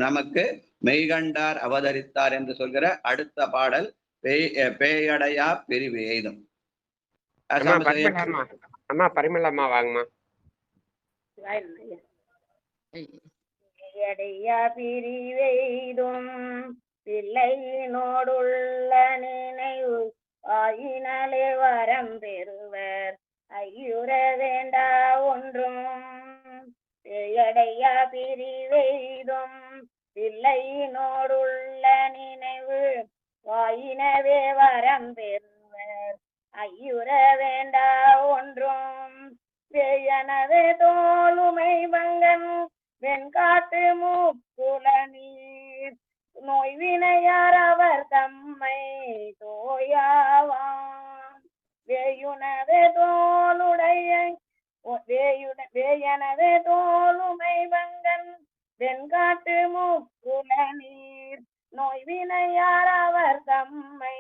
நமக்கு மெய்கண்டார் அவதரித்தார் என்று சொல்கிற அடுத்த பாடல் பேயடையா பிரிவு எய்தும். அம்மா பரிமளம்மா வாங்கம்மா. பிரிவெய்தும் தில்லையினோடுள்ள நினைவு ஆயினாலே வரம் பெறுவர் ஐயுற வேண்டா ஒன்றும் பேயடையா பிரிவெய்தும் தில்லையினோடுள்ள நினைவு வாயினவே வரம் பெறுவர் ஐயுற வேண்டா ஒன்றும் வேயனவே தோளுமை வங்கன் வெண்காட்டு மூக்குல நீர் நோய்வினையார் அவர் தம்மை தோயாவாம் வேயுனவே தோளுடைய வேயனவே தோளுமை வங்கன் வெண்காட்டு மூக்குல நீர் நோய்வினையார் அவர் தம்மை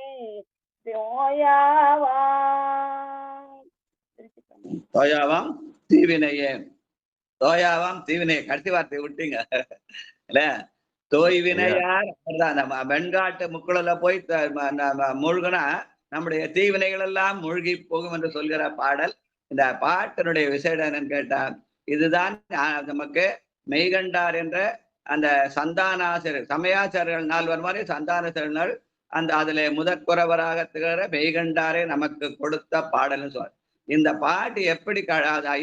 தோயாவாம் தீவினையே தோயாவாம் தீவினையே கடைசி வார்த்தை விட்டீங்க இல்ல தோய்வினையார் நம்ம வெண்காட்டு முக்குளல போய் மூழ்கினா நம்முடைய தீவினைகள் எல்லாம் மூழ்கி போகும் என்று சொல்கிற பாடல். இந்த பாட்டினுடைய விசேடம் என்னன்னு கேட்டா இதுதான் நமக்கு மெய்கண்டார் என்ற அந்த சந்தானாசிரியர் சமயாச்சாரியர்கள் நால்வர் மாதிரி சந்தானாசிரியர்கள் அந்த அதுல முதற்குறவராக திகழ மெய்கண்டாரே நமக்கு கொடுத்த பாடல்னு சொல்ற. இந்த பாட்டு எப்படி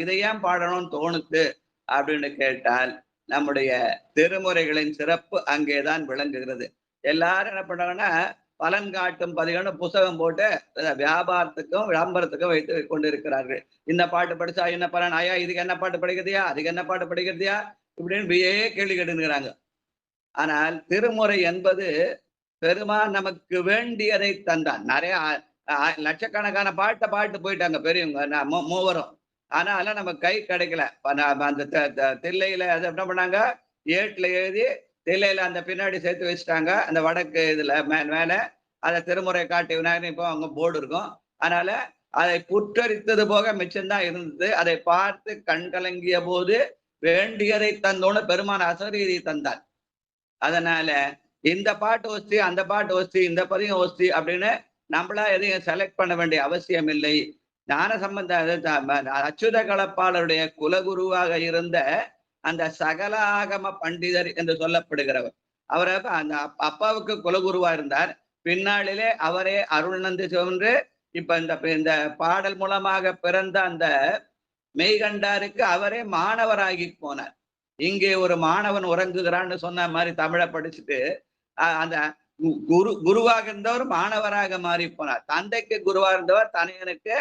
இதை ஏன் பாடணும்னு தோணுது அப்படின்னு கேட்டால் நம்முடைய திருமுறைகளின் சிறப்பு அங்கேதான் விளங்குகிறது. எல்லாரும் என்ன பண்றாங்கன்னா பலன் காட்டும் பதிகம்னு புத்தகம் போட்டு வியாபாரத்துக்கும் விளம்பரத்துக்கும் வைத்து கொண்டிருக்கிறார்கள். இந்த பாட்டு படிச்சா என்ன பலன், ஐயா இதுக்கு என்ன பாட்டு படிக்கிறதையா, அதுக்கு என்ன பாட்டு படிக்கிறதையா இப்படின்னு பியே கேள்வி கேட்டுங்கிறாங்க. ஆனால் திருமுறை என்பது பெருமான் நமக்கு வேண்டியதை தந்தான். நிறைய லட்சக்கணக்கான பாட்டு போயிட்டாங்க பெரியவங்க மூவரும். ஆனா அதெல்லாம் நம்ம கை கிடைக்கல. அந்த தில்லையில அதை என்ன பண்ணாங்க, ஏட்டுல எழுதி தில்லையில அந்த பின்னாடி சேர்த்து வச்சுட்டாங்க. அந்த வடக்கு இதுல மேல அதை திருமுறை காட்டி விநாயகர் இப்போ அவங்க போர்டு இருக்கும். அதனால அதை புற்றரித்தது போக மிச்சம்தான் இருந்தது. அதை பார்த்து கண் கலங்கிய போது வேண்டியதை தந்தோன்னு பெருமான் அசரீதி தந்தார். அதனால இந்த பாட்டு ஒஸ்தி அந்த பாட்டு ஒஸ்தி இந்த பதியம் ஒஸ்தி அப்படின்னு நம்மளா எதையும் செலக்ட் பண்ண வேண்டிய அவசியம் இல்லை. ஞான சம்பந்த அச்சுத கலப்பாளருடைய குலகுருவாக இருந்த அந்த சகல ஆகம பண்டிதர் என்று சொல்லப்படுகிறவர், அவரை அந்த அப்பாவுக்கு குலகுருவா இருந்தார். பின்னாளிலே அவரே அருள்நந்தி சிவன்று இப்ப இந்த பாடல் மூலமாக பிறந்த அந்த மெய்கண்டாருக்கு அவரே மாணவராகி போனார். இங்கே ஒரு மாணவன் உறங்குகிறான்னு சொன்ன மாதிரி தமிழை படிச்சுட்டு அந்த குருவாக இருந்தவர் மாணவராக மாறி போனார். தந்தைக்கு குருவா இருந்தவர் தனையனுக்கு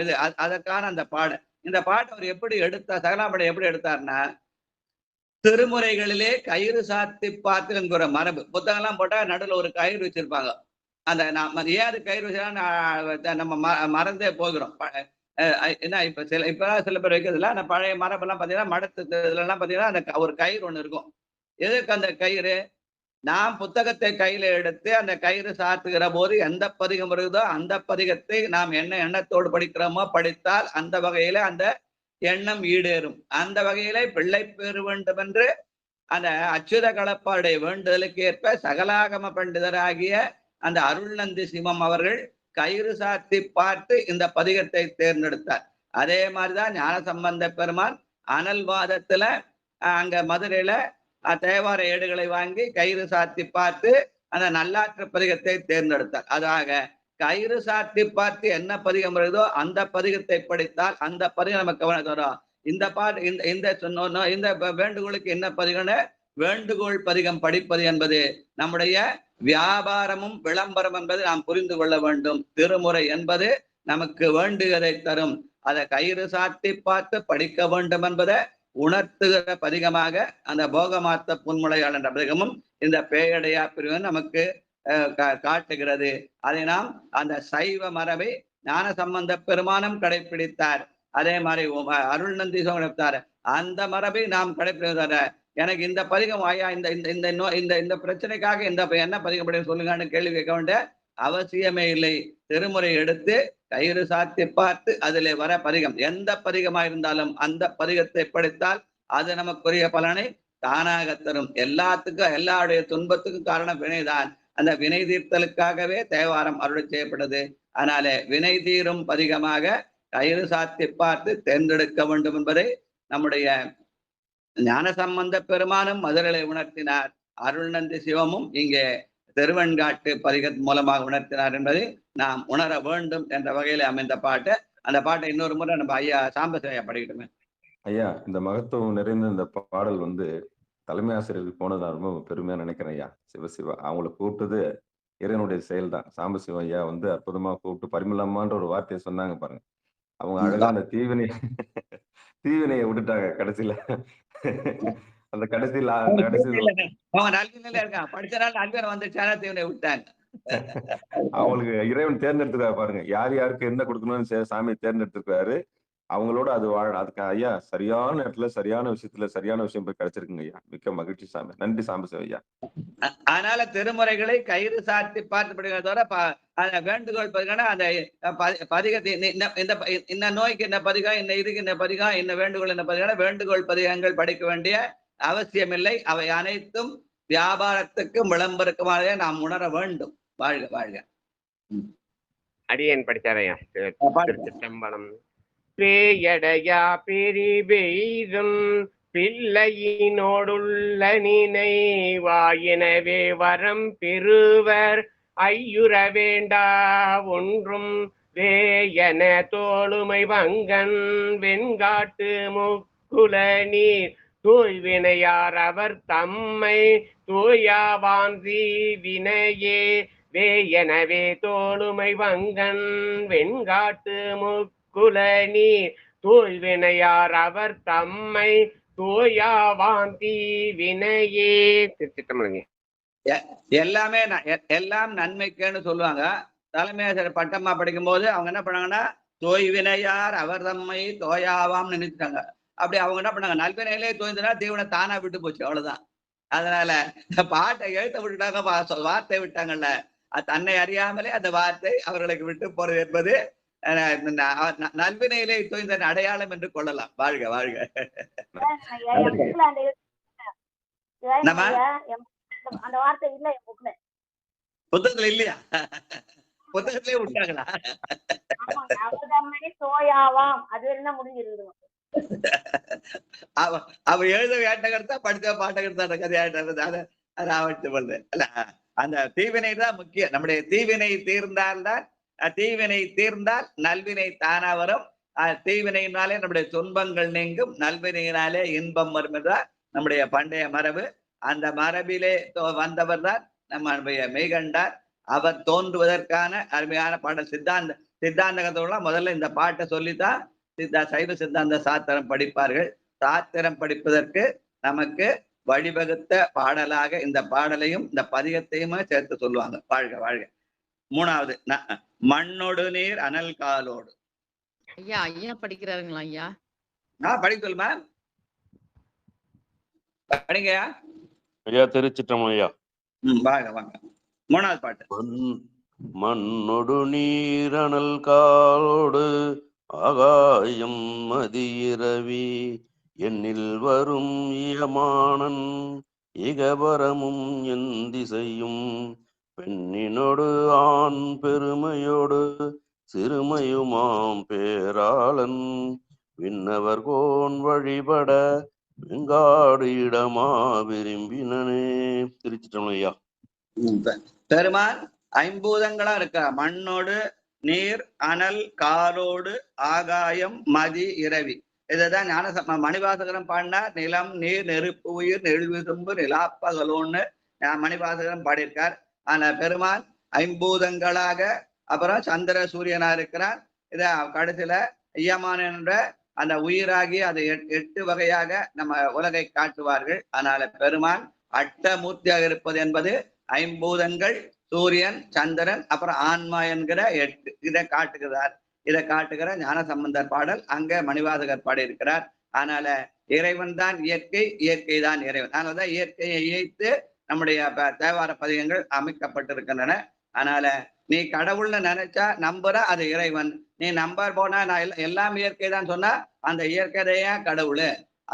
இது அதற்கான அந்த பாடல். இந்த பாட்டு அவர் எப்படி எடுத்தார், சகலாபடை எப்படி எடுத்தார்னா திருமுறைகளிலே கயிறு சாத்தி பார்த்துங்கிற மரபு புத்தகம்லாம் போட்டா நடுவில் ஒரு கயிறு வச்சிருப்பாங்க. அந்த ஏது கயிறு வச்சா நம்ம மறந்தே போகிறோம். என்ன இப்ப சில பேர் வைக்கிறதுல அந்த பழைய மரபெல்லாம் பாத்தீங்கன்னா மடத்து இதுலாம் பாத்தீங்கன்னா அந்த ஒரு கயிறு ஒண்ணு இருக்கும். எதுக்கு அந்த கயிறு? நாம் புத்தகத்தை கையில எடுத்து அந்த கயிறு சாத்துகிற போது எந்த பதிகம் வருதோ அந்த பதிகத்தை நாம் என்ன எண்ணத்தோடு படிக்கிறோமோ படித்தால் அந்த வகையில அந்த எண்ணம் ஈடேறும். அந்த வகையில பிள்ளை பெற வேண்டும் என்று அந்த அச்சுத கலப்பாருடைய வேண்டுதலுக்கு ஏற்ப சகலாகம பண்டிதராகிய அந்த அருள்நந்தி சிவம் அவர்கள் கயிறு சாத்தி பார்த்து இந்த பதிகத்தை தேர்ந்தெடுத்தார். அதே மாதிரிதான் ஞான சம்பந்த பெருமான் அனல்வாதத்துல அங்க மதுரையில தேவார ஏடுகளை வாங்கி கயிறு சாத்தி பார்த்து அந்த நல்லாற்று பதிகத்தை தேர்ந்தெடுத்தார். அதாக கயிறு சாத்தி பார்த்து என்ன பதிகம் வருதோ அந்த பதிகத்தை படித்தால் அந்த பதிகம் நமக்கு கவனம் வரும். இந்த பாட்டு இந்த வேண்டுகோளுக்கு என்ன பதிகம்னு வேண்டுகோள் பதிகம் படிப்பது என்பது நம்முடைய வியாபாரமும் விளம்பரம் என்பது நாம் புரிந்து கொள்ள வேண்டும். திருமுறை என்பது நமக்கு வேண்டுகதை தரும். அதை கயிறு சாத்தி பார்த்து படிக்க வேண்டும் என்பதை உணர்த்துகிற பதிகமாக அந்த போகமாத்த புன்முளையாள் என்ற பதிகமும் இந்த பேயடையா பிரிவு நமக்கு காட்டுகிறது. அதை நாம் அந்த சைவ மரபை ஞான சம்பந்த பெருமானம் கடைபிடித்தார். அதே மாதிரி அருள்நந்தி சோழத்தார் அந்த மரபை நாம் கடைபிடித்தார். எனக்கு இந்த பதிகம் ஆயா இந்த பிரச்சனைக்காக இந்த என்ன பதிகம் படி சொல்லுங்கன்னு கேள்வி கேட்க வேண்டிய அவசியமே இல்லை. திருமுறை எடுத்து கயிறு சாத்தி பார்த்து அதிலே வர பதிகம் எந்த பதிகமா இருந்தாலும் அந்த பதிகத்தை படித்தால் அது நமக்குரிய பலனை தானாக தரும். எல்லாத்துக்கும் எல்லாருடைய துன்பத்துக்கும் காரணம் வினைதான். அந்த வினை தீர்த்தலுக்காகவே தேவாரம் அருள் செய்யப்பட்டது. அதனாலே வினை தீரும் பதிகமாக கயிறு சாத்தி பார்த்து தேர்ந்தெடுக்க வேண்டும் என்பதை நம்முடைய ஞான சம்பந்த பெருமானும் மதுரையை உணர்த்தினார். அருள்நந்தி சிவமும் இங்கே திருவெண்காட்டு பதிகத் மூலமாக உணர்த்தினார் என்பதை நாம் உணர வேண்டும் என்ற வகையில் அமைந்த பாட்டு. அந்த பாட்டை இன்னொரு முறை நம்ம ஐயா சாம்பசிவையா படிக்கட்டுமே. ஐயா, இந்த மகத்துவம் நிறைந்த இந்த பாடல் தலைமை ஆசிரியருக்கு போனது நான் ரொம்ப பெருமையா நினைக்கிறேன் ஐயா. சிவசிவா அவங்களை கூப்பிட்டது இறைவனுடைய செயல் தான். சாம்பசிவம் ஐயா அற்புதமா கூப்பிட்டு பரிமளமான்ற ஒரு வார்த்தையை சொன்னாங்க பாருங்க. அவங்க அழகா அந்த தீவினையை விட்டுட்டாங்க கடைசியில. அந்த கடைசியில் அவங்களுக்கு இறைவன் தேர்ந்தெடுத்துக்காரு பாருங்க. யார் யாருக்கு என்ன கொடுக்கணும்னு சாமி தேர்ந்தெடுத்திருக்காரு. அவங்களோட அது வாழணும். அதுக்கு ஐயா சரியான நேரத்துல சரியான விஷயம் போய் கிடைச்சிருக்குங்க ஐயா. மிக்க மகிழ்ச்சி சாமி. நன்றி சாம்பசிவம் ஐயா. அதனால திருமுறைகளை கயிறு சாத்தி பார்த்துப்படுகிறதோட வேண்டுகோள் பதிகான அந்த பதிகத்தை இந்த நோய்க்கு என்ன பதிகம், இந்த இதுக்கு என்ன பதிகம், இந்த வேண்டுகோள் என்ன பதிகான வேண்டுகோள் பதிகங்கள் படிக்க வேண்டிய அவசியமில்லை. அவை அனைத்தும் வியாபாரத்துக்கும் விளம்பரக்குமாறே நாம் உணர வேண்டும். வாழ்க வாழ்க. அடியேன் படிச்சாரையா. திருச்சிற்றம்பலம். பேயடையா பெரிபெய்தும் பிள்ளையினோடுள்ள நினைவாயினவே வரம் பெறுவர் ஐயுற வேண்டா ஒன்றும் வேயன தோளுமை வங்கன் வெண்காட்டு முக்குல நீர் தூய்வினையார் அவர் தம்மை தூயாவாந்தி வினையே வேயனவே தோளுமை வங்கன் வெண்காட்டு முக்குல நீர் தூய்வினையார் அவர் தம்மை தூயாவாந்தி வினையே. திருச்சிட்டம்பலங்க. எல்லாமே எல்லாம் நன்மைக்குன்னு சொல்லுவாங்க. தலைமையாசிரியர் பட்டமா படிக்கும் போது அவங்க என்ன பண்ணாங்கன்னா தோய்வினையார் அவர் தம்மை தோயாவாம் நினைச்சிட்டாங்க. அப்படி அவங்க என்ன பண்ணாங்க, நல்வினையிலே தோய்ந்தனா தீவனை தானா விட்டு போச்சு, அவ்வளவுதான். அதனால பாட்டை எழுத்த விட்டுட்டாங்க, வார்த்தை விட்டாங்கல்ல, தன்னை அறியாமலே அந்த வார்த்தை அவர்களுக்கு விட்டு போறது என்பது நல்வினையிலே தோய்ந்த அடையாளம் என்று கொள்ளலாம். வாழ்க வாழ்க. புத்தகத்துல இல்லையா? புத்தகத்திலே விட்டாங்களா? அவ எழுத வேட்டகர்த்தா படித்த பாட்டகர்த்தா கதையாட்டு அல்ல. அந்த தீவினை தான் முக்கியம். நம்முடைய தீவினை தீர்ந்தால் நல்வினை தானா வரும். தீவினையினாலே நம்முடைய துன்பங்கள் நீங்கும், நல்வினையினாலே இன்பம் வரும் என்றால் நம்முடைய பண்டைய மரபு. அந்த மரபிலே வந்தவர் தான் நம்முடைய மெய்கண்டார். அவர் தோன்றுவதற்கான அருமையான பாடல் சித்தாந்தகத்தோட முதல்ல இந்த பாட்டை சொல்லித்தான் சைவ சித்தாந்த சாத்திரம் படிப்பார்கள். சாத்திரம் படிப்பதற்கு நமக்கு வழிவகுத்த பாடலாக இந்த பாடலையும் இந்த பதிகத்தையுமே சேர்த்து சொல்லுவாங்க. வாழ்க வாழ்க. மூணாவது மண்ணோடு நீர் அனல் காலோடு. ஐயா ஐயா படிக்கிறாருங்களா ஐயா? படிக்க சொல்லுமா, படிங்கய்யா. ஐயா திருச்சிற்றம்பலம் ஐயா. வாங்க வாங்க. மூணாவது பாட்டு. மண்ணொடு நீரணல் காலோடு ஆகாயம் மதியிரவி என்னில் வரும் இயமானன் இகபரமும் என் திசையும் பெண்ணினோடு ஆண் பெருமையோடு சிறுமையுமாம் பேராளன் விண்ணவர் கோன் வழிபட வெங்காடு இடமா விரும்பினனே. திருச்சிற்றம்பலம் ஐயா. பெருமான் ஐம்பூதங்களா இருக்க, மண்ணோடு நீர் அனல் காலோடு ஆகாயம் மதி இரவி. இதுதான் ஞான மணிவாசகரம் பாடினார். நிலம் நீர் நெருப்பு உயிர் நெழுவிசும்பு நிலாப்பகலோன்னு மணிவாசகரம் பாடியிருக்கார். ஆனா பெருமான் ஐம்பூதங்களாக அப்புறம் சந்திர சூரியனா இருக்கிறார். இத கடைசியில ஐயமான என்ற அந்த உயிராகி அதை 8 வகையாக நம்ம உலகை காட்டுவார்கள். அதனால பெருமான் அட்டமூர்த்தியாக இருப்பது என்பது ஐம்பூதங்கள், சூரியன், சந்திரன், அப்புறம் ஆன்மா என்கிற 8 இதை காட்டுகிற ஞான சம்பந்தர் பாடல் அங்க மணிவாசகர் பாடியிருக்கிறார். அதனால இறைவன் தான் இயற்கை, இயற்கை தான் இறைவன். அதனாலதான் இயற்கையை இயைத்து நம்முடைய தேவார பதிகங்கள் அமைக்கப்பட்டிருக்கின்றன. அதனால நீ கடவுள்னு நினைச்சா நம்புற அது இறைவன், நீ நம்ப போனா நான் எல்லாம் இயற்கை தான் சொன்னா அந்த இயற்கையே கடவுள்.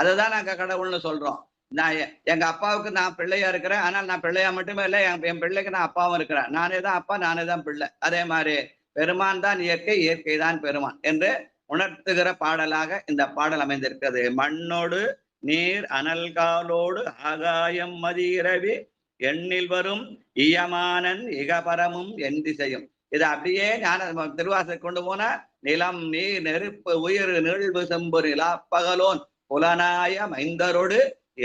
அதுதான் நாங்க கடவுள்னு சொல்றோம். நான் எங்க அப்பாவுக்கு நான் பிள்ளையா இருக்கிறேன், ஆனால் நான் பிள்ளையா மட்டுமே இல்லை, என் பிள்ளைக்கு நான் அப்பாவும் இருக்கிறேன். நானே தான் அப்பா, நானே தான் பிள்ளை. அதே மாதிரி பெருமான் தான் இயற்கை, இயற்கை தான் பெருமான் என்று உணர்த்துகிற பாடலாக இந்த பாடல் அமைந்திருக்கிறது. மண்ணோடு நீர் அனல் காலோடு ஆகாயம் மதி இரவி எண்ணில் வரும் இயமானன் இகபரமும் என் திசையும். இதை அப்படியே ஞான திருவாசல் கொண்டு போனா நிலம் நீர் நெருப்பு உயிர் நிகழ்வு செம்பு நிலாப்பகலோன் புலனாய மைந்தரோடு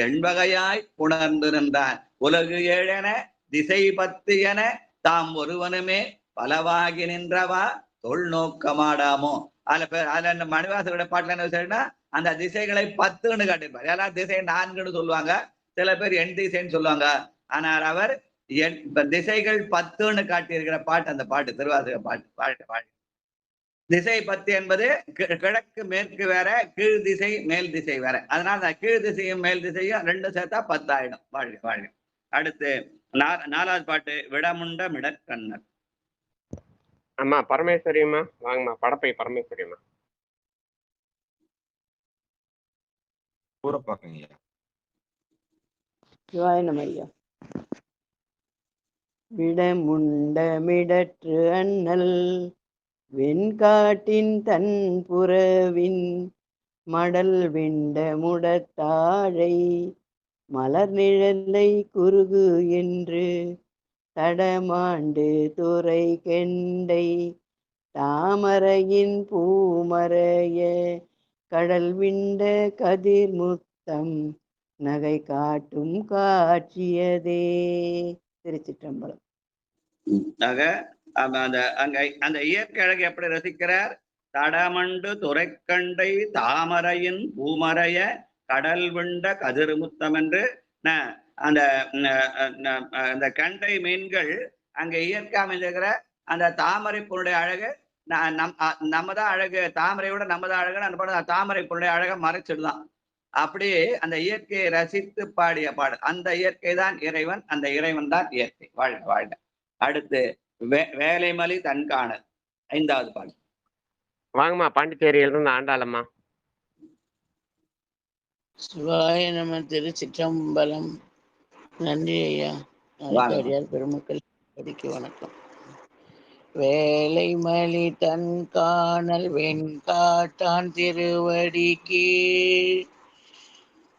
எண்வகையாய் உணர்ந்து நின்றான். உலகு ஏழென திசை பத்து என தாம் ஒருவனுமே பலவாகி நின்றவா தொல் நோக்கமாடாமோ. அதுல மணிவாசரோட பாட்டுல என்ன விஷயம்னா அந்த திசைகளை 10ன்னு காட்டியிருப்பார். ஏன்னா திசை 4ன்னு சொல்லுவாங்க, சில பேர் எண் திசைன்னு சொல்லுவாங்க. ஆனால் அவர் திசைகள் 10ன்னு காட்டியிருக்கிற பாட்டு அந்த பாட்டு திருவாசக பாட்டு. திசை 10 என்பது கிழக்கு மேற்கு வேற, கீழ் திசை மேல் திசை வேற. அதனால கீழ் திசையும் மேல் திசையும் 2 சேர்த்தா 10 ஆயிடும். வாழ்க வாழ்க. அடுத்து 4வது பாட்டு விடமுண்ட மிடற்கண்ணர். அம்மா பரமேஸ்வரியம்மா வாங்கம்மா. படப்பை பரமேஸ்வரியம்மா கூறப்பாக்கங்க. சிவாய நம ஐயா. விடமுண்ட மிடற்று அண்ணல் வெண்காட்டின் தன் புறவின் மடல் விண்ட முடத்தாழை மலர் நிழலை குறுகு என்று தடமாண்டு துறை கெண்டை தாமரையின் பூமறைய கடல் விண்ட கதிர் முத்தம் நகை காட்டும் காட்சியதே. திருச்சிற்றம்பலம். அந்த இயற்கை அழகு எப்படி ரசிக்கிறார்? தடமண்டு துறைக்கண்டை தாமரையின் பூமறைய கடல் விண்ட கதிர்முத்தம் என்று அந்த கண்டை மீன்கள் அங்க இயற்கை அமைந்திருக்கிற அந்த தாமரை பொருளுடைய அழகு நம்மதான் அழகு, தாமரையோட நம்மதான் அழகுன்னு அந்த தாமரை பொருளுடைய அழகை மறைச்சிடுதான். அப்படியே அந்த இயற்கையை ரசித்து பாடிய பாடல். அந்த இயற்கை தான் இறைவன், அந்த இறைவன் தான் இயற்கை. வாழ்க வாழ்க. அடுத்து வேலைமலி தன்காணல் 5வது பாடல். வாங்கம்மா. பாண்டிச்சேரியிலிருந்து ஆண்டாளம்மா. சிவாய நம. திருச்சிற்றம்பலம். நன்றி ஐயா. நாளைக்கு பெருமக்கள் படிக்க வணக்கம். வேலைமலி தன் காணல் வெண்காட்டான் திருவடி கீழ்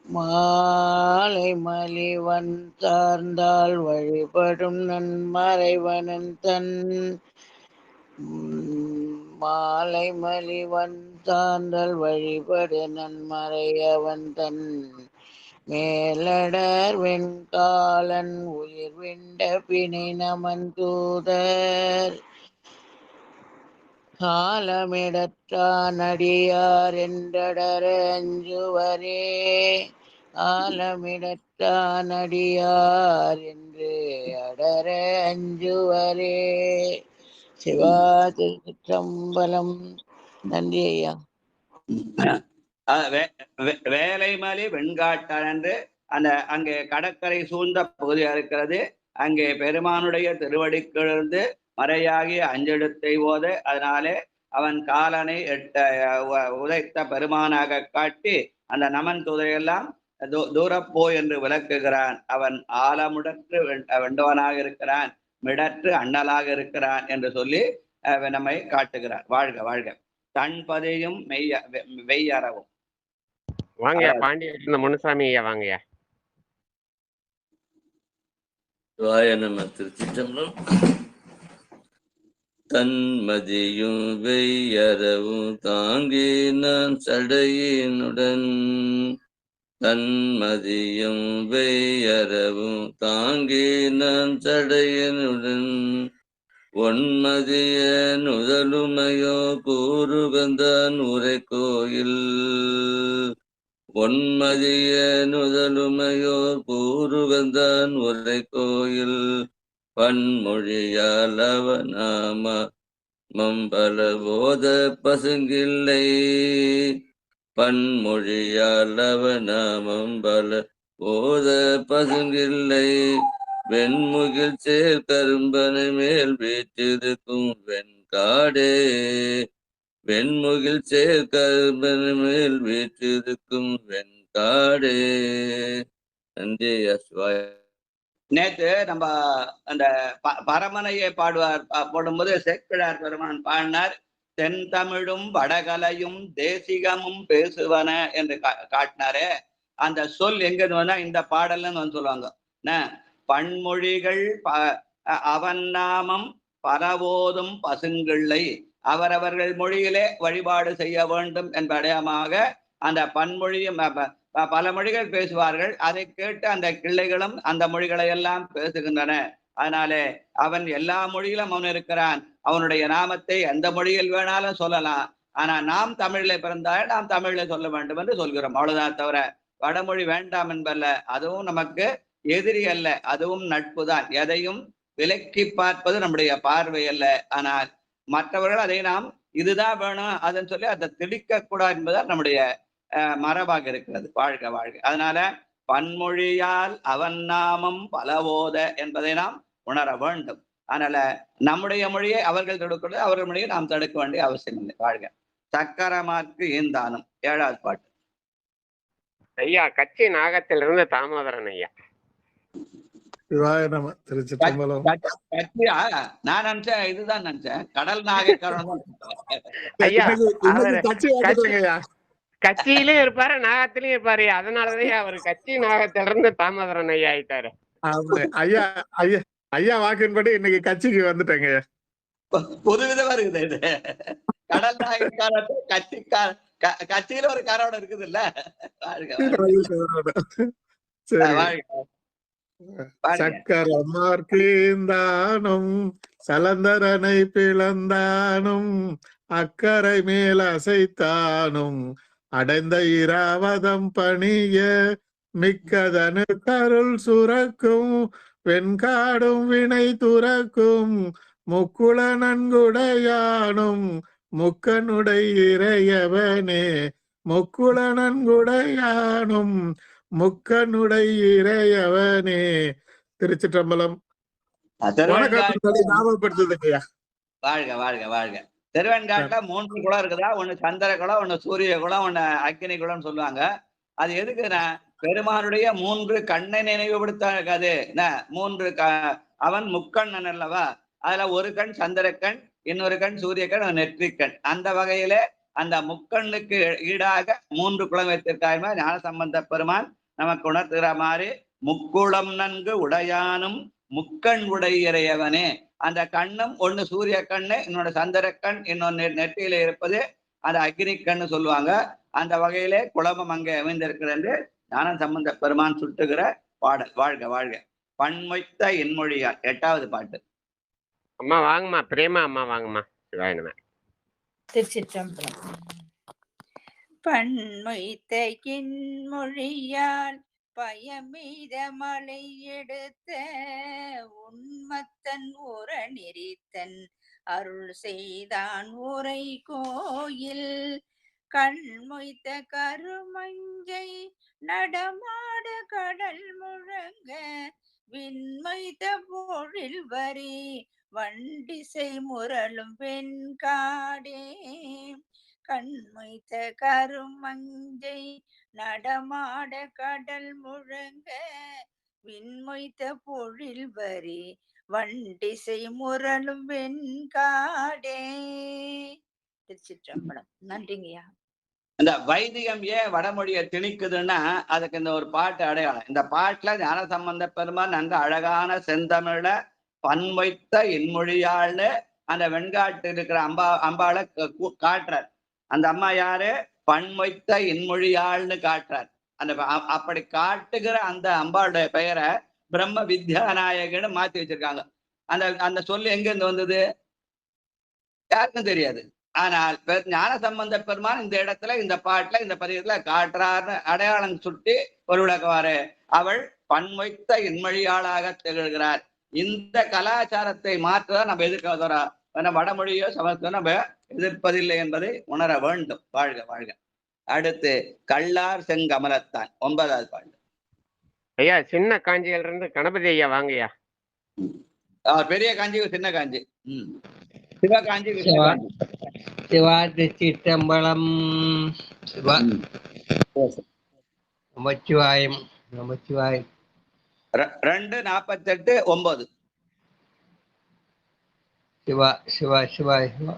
மாலை மலிவன் சார்ந்தால் வழிபடும் நன்மறைவனன் தன் மாலை மலிவன் சார்ந்தால் வழிபடு நன்மறையவன் தன் மேலடர் வெண்காலன் உயிர் விண்ட பிணை நமன் தூதர் ஆலமிடற்றான் அடியார் என்றடர அஞ்சுவரே. ஆலமிடற்றான் அடியார் என்று அடர அஞ்சுவரே. சிவா. திருச்சிற்றம்பலம். நன்றி ஐயா. வேலைமலி வெண்காட்டான் என்று அங்கே கடற்கரை சூழ்ந்த பகுதியாக இருக்கிறது. அங்கே பெருமானுடைய திருவடிக்கிலிருந்து மறையாகிய அஞ்செழுத்தை ஓத, அதனாலே அவன் காலனை உதைத்த பெருமானாக காட்டி அந்த நமன் தூதையெல்லாம் தூரப்போ என்று விளக்குகிறான். அவன் ஆலமுடற்று வெண்டவனாக இருக்கிறான், மிடற்று அண்ணலாக இருக்கிறான் என்று சொல்லி நம்மை காட்டுகிறார். வாழ்க வாழ்க. தன்பதையும் வெய்யறவும். வாங்கய்யா. பாண்டியிலிருந்து முனுசாமி ஐயா வாங்கய்யா. சிவாய நம. திருச்சிற்றம்பலம். தன்மதியும் வெய்யறவும் தாங்கி நான் சடையினுடன் தன்மதியும் வெய்யறவும் தாங்கி நான் சடையினுடன் ஒன்மதிய நுதலுமையோ கூறுகந்தான் உரை கோயில் ஒன்மதிய நுதலுமையோ கூறுகந்தான் உரை கோயில் பன்மொழியால் அவநாம மம்பல போத பசுங்கில்லை பன்மொழியால் அவநாமம் பல போத பசுங்கில்லை வெண்முகில் சேர் கரும்பனை மேல் வீற்றிருக்கும் வெண்காடே வெண்முகில் சேர் கரும்பனை மேல் வீற்றிருக்கும் வெண்காடே. நன்றி அஸ்வாய. நேற்று நம்ம அந்த பரமனையை போடும்போது சேக்கிழார் பெருமான் பாடினார், தென் தமிழும் வடகலையும் தேசிகமும் பேசுவன என்று காட்டினாரு. அந்த சொல் எங்கன்னு இந்த பாடல்னு சொல்லுவாங்க. பன்மொழிகள் அவன் நாமம் பரவோதும் பசுங்கிள்ளை, அவரவர்கள் மொழியிலே வழிபாடு செய்ய வேண்டும் என்ற அடையாளமாக அந்த பன்மொழியும் பல மொழிகள் பேசுவார்கள். அதை கேட்டு அந்த கிள்ளைகளும் அந்த மொழிகளை எல்லாம் பேசுகின்றன. அதனாலே அவன் எல்லா மொழியிலும் அவன் இருக்கிறான். அவனுடைய நாமத்தை எந்த மொழியில் வேணாலும் சொல்லலாம். ஆனா நாம் தமிழில பிறந்தால் நாம் தமிழில சொல்ல வேண்டும் என்று சொல்கிறோம். அவ்வளவுதான், தவிர வடமொழி வேண்டாம் என்பல்ல. அதுவும் நமக்கு எதிரி அல்ல, அதுவும் நட்பு தான். எதையும் விலக்கி பார்ப்பது நம்முடைய பார்வை அல்ல. ஆனால் மற்றவர்கள் அதை நாம் இதுதான் வேணும் அதுன்னு சொல்லி அதை திணிக்க கூடாது என்பதுதான் நம்முடைய மரபாக இருக்கிறது. வாழ்க வாழ்க. அதனால பன்மொழியால் அவன் நாமம் பலவோத என்பதை நாம் உணர வேண்டும். அதனால நம்முடைய மொழியை அவர்கள் தடுக்கிறது, அவர்கள் மொழியை நாம் தடுக்க வேண்டிய அவசியம் இல்லை. வாழ்க. சக்கரமார்க்கு ஈந்தானம். 7வது பாட்டு. ஐயா கட்சி நாகத்திலிருந்து தாமோதரன் ஐயா. கட்சியா? நான் நினைச்சேன் இதுதான் நினைச்சேன், கடல் நாகக்காரன். ஐயா கட்சியிலே இருப்பாரு நாகத்திலயும் இருப்பாரு. அதனாலதான் அவர் கட்சி நாகத்திலிருந்து தாமோதரன் ஐயா ஆயிட்டாரு. ஐயா ஐயா ஐயா வாக்கின்படி இன்னைக்கு கட்சிக்கு வந்துட்டேங்க. புதுவிதமா இருக்குது இது. கடல் நாயக்கார கட்சியில ஒரு காரோட இருக்குது இல்ல. சக்கரமார்க்கேந்தானும் சலந்தரனை பிளந்தானும் அக்கறை மேல் அசைத்தானும் அடைந்த இராவதம் பணிய மிக்கதனு கருள் சுரக்கும் வெண்காடும் வினை துறக்கும் முக்குள நன்குடையானும் முக்கனுடை இறையவனே முக்குள நன்குடையானும் முக்கனுடை இறையவனே. திருச்சிற்றம்பலம். ஞாபகப்படுத்துதுங்கய்யா. வாழ்க வாழ்க வாழ்க. திருவெண்காட்டுல 3 குளம் இருக்குதா? ஒண்ணு சந்திர குளம், ஒண்ணு சூரிய குளம், ஒண்ணு அக்னி குளம்னு சொல்லுவாங்க. அது எதுக்குன்னா பெருமானுடைய 3 கண்ணை நினைவுபடுத்தாது. 3 அவன் முக்கண்ணன் அல்லவா? அதுல ஒரு கண் சந்திரக்கண், இன்னொரு கண் சூரிய கண், நெற்றிக்கண். அந்த வகையில அந்த முக்கண்ணுக்கு ஈடாக 3 குளம் வைத்திருக்காருமா ஞான சம்பந்த பெருமான் நமக்கு உணர்த்துகிற மாதிரி. முக்குளம் நன்கு உடையானும் முக்கண் உடையறையவனே. அந்த கண்ணும் ஒண்ணு சூரிய கண்ணு, இன்னொன்னு சந்திர கண், இன்னொன்னு நெற்றியில இருப்பது அந்த அக்னி கண்ணு சொல்லுவாங்க. அந்த வகையிலே குளமும் அங்கே அமைந்திருக்கிறது என்று ஞான சம்பந்த பெருமான் சுட்டுகிற பாடல். வாழ்க வாழ்க. பன்மொய்த்த இன்மொழியால். 8வது பாட்டு. அம்மா வாங்கம்மா, பிரேமா அம்மா வாங்கம்மா. சிவாயனமே. திருச்சிற்றம்பலம். பன்மொய்த்த இன்மொழியால் பயமீத மலை எடுத்த உண்மத்தன் உர நெறித்தன் அருள் செய்தான் உரை கோயில் கண்மொய்த்த கருமஞ்சை நடமாடு கடல் முழங்க விண்மொய்த்த பொழில் வரி வண்டிசை முரளும் வெண்காடே கண்மொய்த்த கருமஞ்சை நடமாட கடல் முழங்க விண்மொய்த்த பொழில் வரி வண்டிசை முரளும் வெண்காடே. திருச்சிற்றம்பலம். நன்றிங்கய்யா. இந்த வைதிகம் ஏன் வடமொழியை திணிக்குதுன்னா அதுக்கு இந்த ஒரு பாட்டு அடையாளம். இந்த பாட்டுல ஞான சம்பந்த பெருமான் அந்த அழகான செந்தமிழ பன்மொய்த்த இன்மொழியாள்னு அந்த வெண்காட்டு இருக்கிற அம்பாளை காட்டுறார். அந்த அம்மா யாரு? பன்மொய்த்த இன்மொழியாள்னு காட்டுறார். அந்த அப்படி காட்டுகிற அந்த அம்பாளுடைய பெயரை பிரம்ம வித்யாநாயகன்னு மாத்தி வச்சிருக்காங்க. அந்த அந்த சொல்லு எங்க இருந்து வந்தது யாருக்கும் தெரியாது. ஆனால் ஞான சம்பந்த பெருமான் இந்த இடத்துல இந்த பாட்டுல இந்த பதியத்துல காட்டுறாருன்னு அடையாளம் சுட்டி ஒரு விளக்குவாரு. அவள் பன்மொய்த்த இன்மொழியாளாக திகழ்கிறார். இந்த கலாச்சாரத்தை மாற்றுதான் நம்ம எதிர்க்க வடமொழியோ சமஸ்கிருதம் நம்ம எதிர்ப்பதில்லை என்பதை உணர வேண்டும். வாழ்க வாழ்க. அடுத்து கள்ளார் செங்கமலத்தான். 9வது பாட்டு. ஐயா சின்ன காஞ்சியில இருந்து கணபதி ஐயா வாங்கய்யா. பெரிய காஞ்சி சின்ன காஞ்சி. சிவகாஞ்சி சிவா திருச்சிற்றம்பலம். சிவா நமச்சிவாயம். நமச்சிவாயம். 2:48:9. சிவா சிவா சிவா சிவா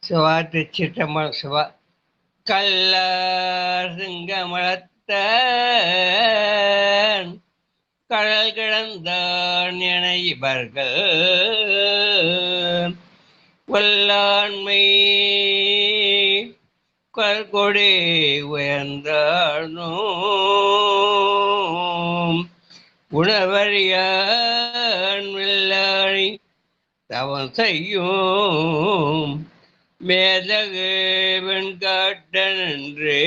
சிவா திருச்சிற்றம்பலம். சிவா கள்ளார் செங்கமலத்தான் கடல் கிடந்தான் என இவர்கள் வல்லாண்மை கல்கொடி உயர்ந்தானோம் உணவறியான் வெள்ளாணி தவம் செய்யும் மேதகு வெண்காட்டனன்றே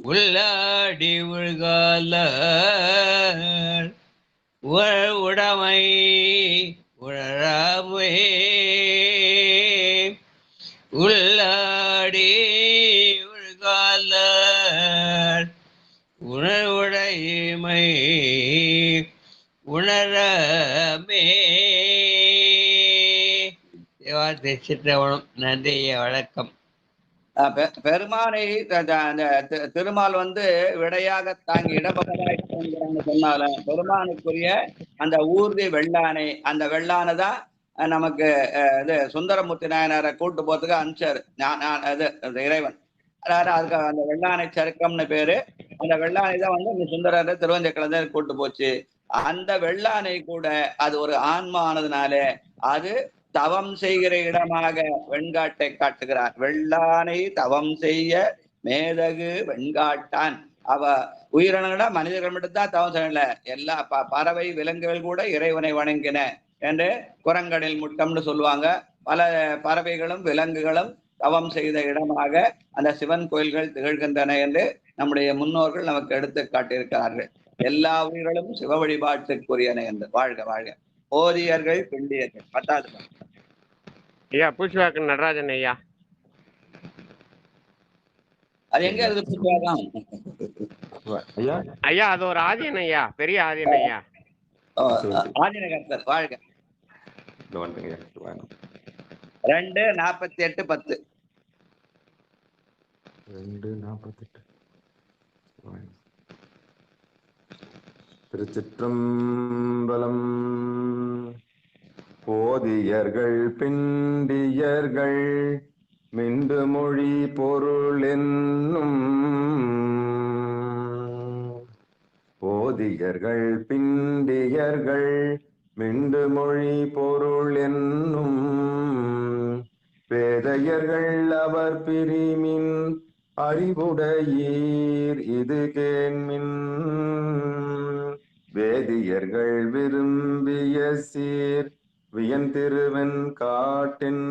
உள்ளாடி உள்கால உடமை உணராமே உள்ளாடி உள்கால உணர்வுடைமை உணரமே. சிற்றவனம். நன்றி, வணக்கம். பெருமானை அந்த திருமால் வந்து விடையாக தாங்கி இடபகராய் சொன்னால பெருமானுக்குரிய அந்த ஊர்தி வெள்ளானை, அந்த வெள்ளானை தான் நமக்கு இது சுந்தரமூர்த்தி நாயனாரை கூட்டு போறதுக்கு அனுப்பிச்சாரு இது இறைவன். அதாவது அதுக்கு அந்த வெள்ளானை சருக்கம்னு பேரு. அந்த வெள்ளானை தான் வந்து இந்த சுந்தரரை திருவஞ்சக்கிழந்த கூட்டு போச்சு. அந்த வெள்ளானை கூட அது ஒரு ஆன்மா ஆனதுனாலே அது தவம் செய்கிற இடமாக வெண்காட்டை காட்டுகிறார். வெள்ளானை தவம் செய்ய மேதகு வெண்காட்டான். அவ உயிரினங்கள மனிதர்கள் மட்டும்தான் தவம் செய்யல, எல்லா பறவை விலங்குகள் கூட இறைவனை வணங்கின என்று குரங்கடல் முட்டம்னு சொல்லுவாங்க. பல பறவைகளும் விலங்குகளும் தவம் செய்த இடமாக அந்த சிவன் கோயில்கள் திகழ்கின்றன என்று நம்முடைய முன்னோர்கள் நமக்கு எடுத்து காட்டியிருக்கிறார்கள். எல்லா உயிர்களும் சிவ வழிபாட்டுக்குரியன என்று. வாழ்க வாழ்க. போதியர்கள் பிண்டியர்கள். 10வது ஐயா பூச்சிவாக்கு நடராஜன் ஐயா. அது எங்க இருக்கு பூச்சிவாக்கம்? ஐயா அது ஒரு ஆதீனம் ஐயா, பெரிய ஆதீனம் ஐயா. ஆதீனகர்த்தர். வாழ்க. 2:48:10. 2:48. திருச்சிற்றம்பலம். போதியர்கள் பிண்டியர்கள் மிண்டு மொழி பொருள் என்னும். போதியர்கள் பிண்டியர்கள் மிண்டு மொழி பொருள் என்னும். பேதையர்கள் அவர் பிரிமின் அறிவுடையீர் இது கேண்மின். வேதியர்கள் விரும்பிய சீர் வியந்திருவன் காட்டின்.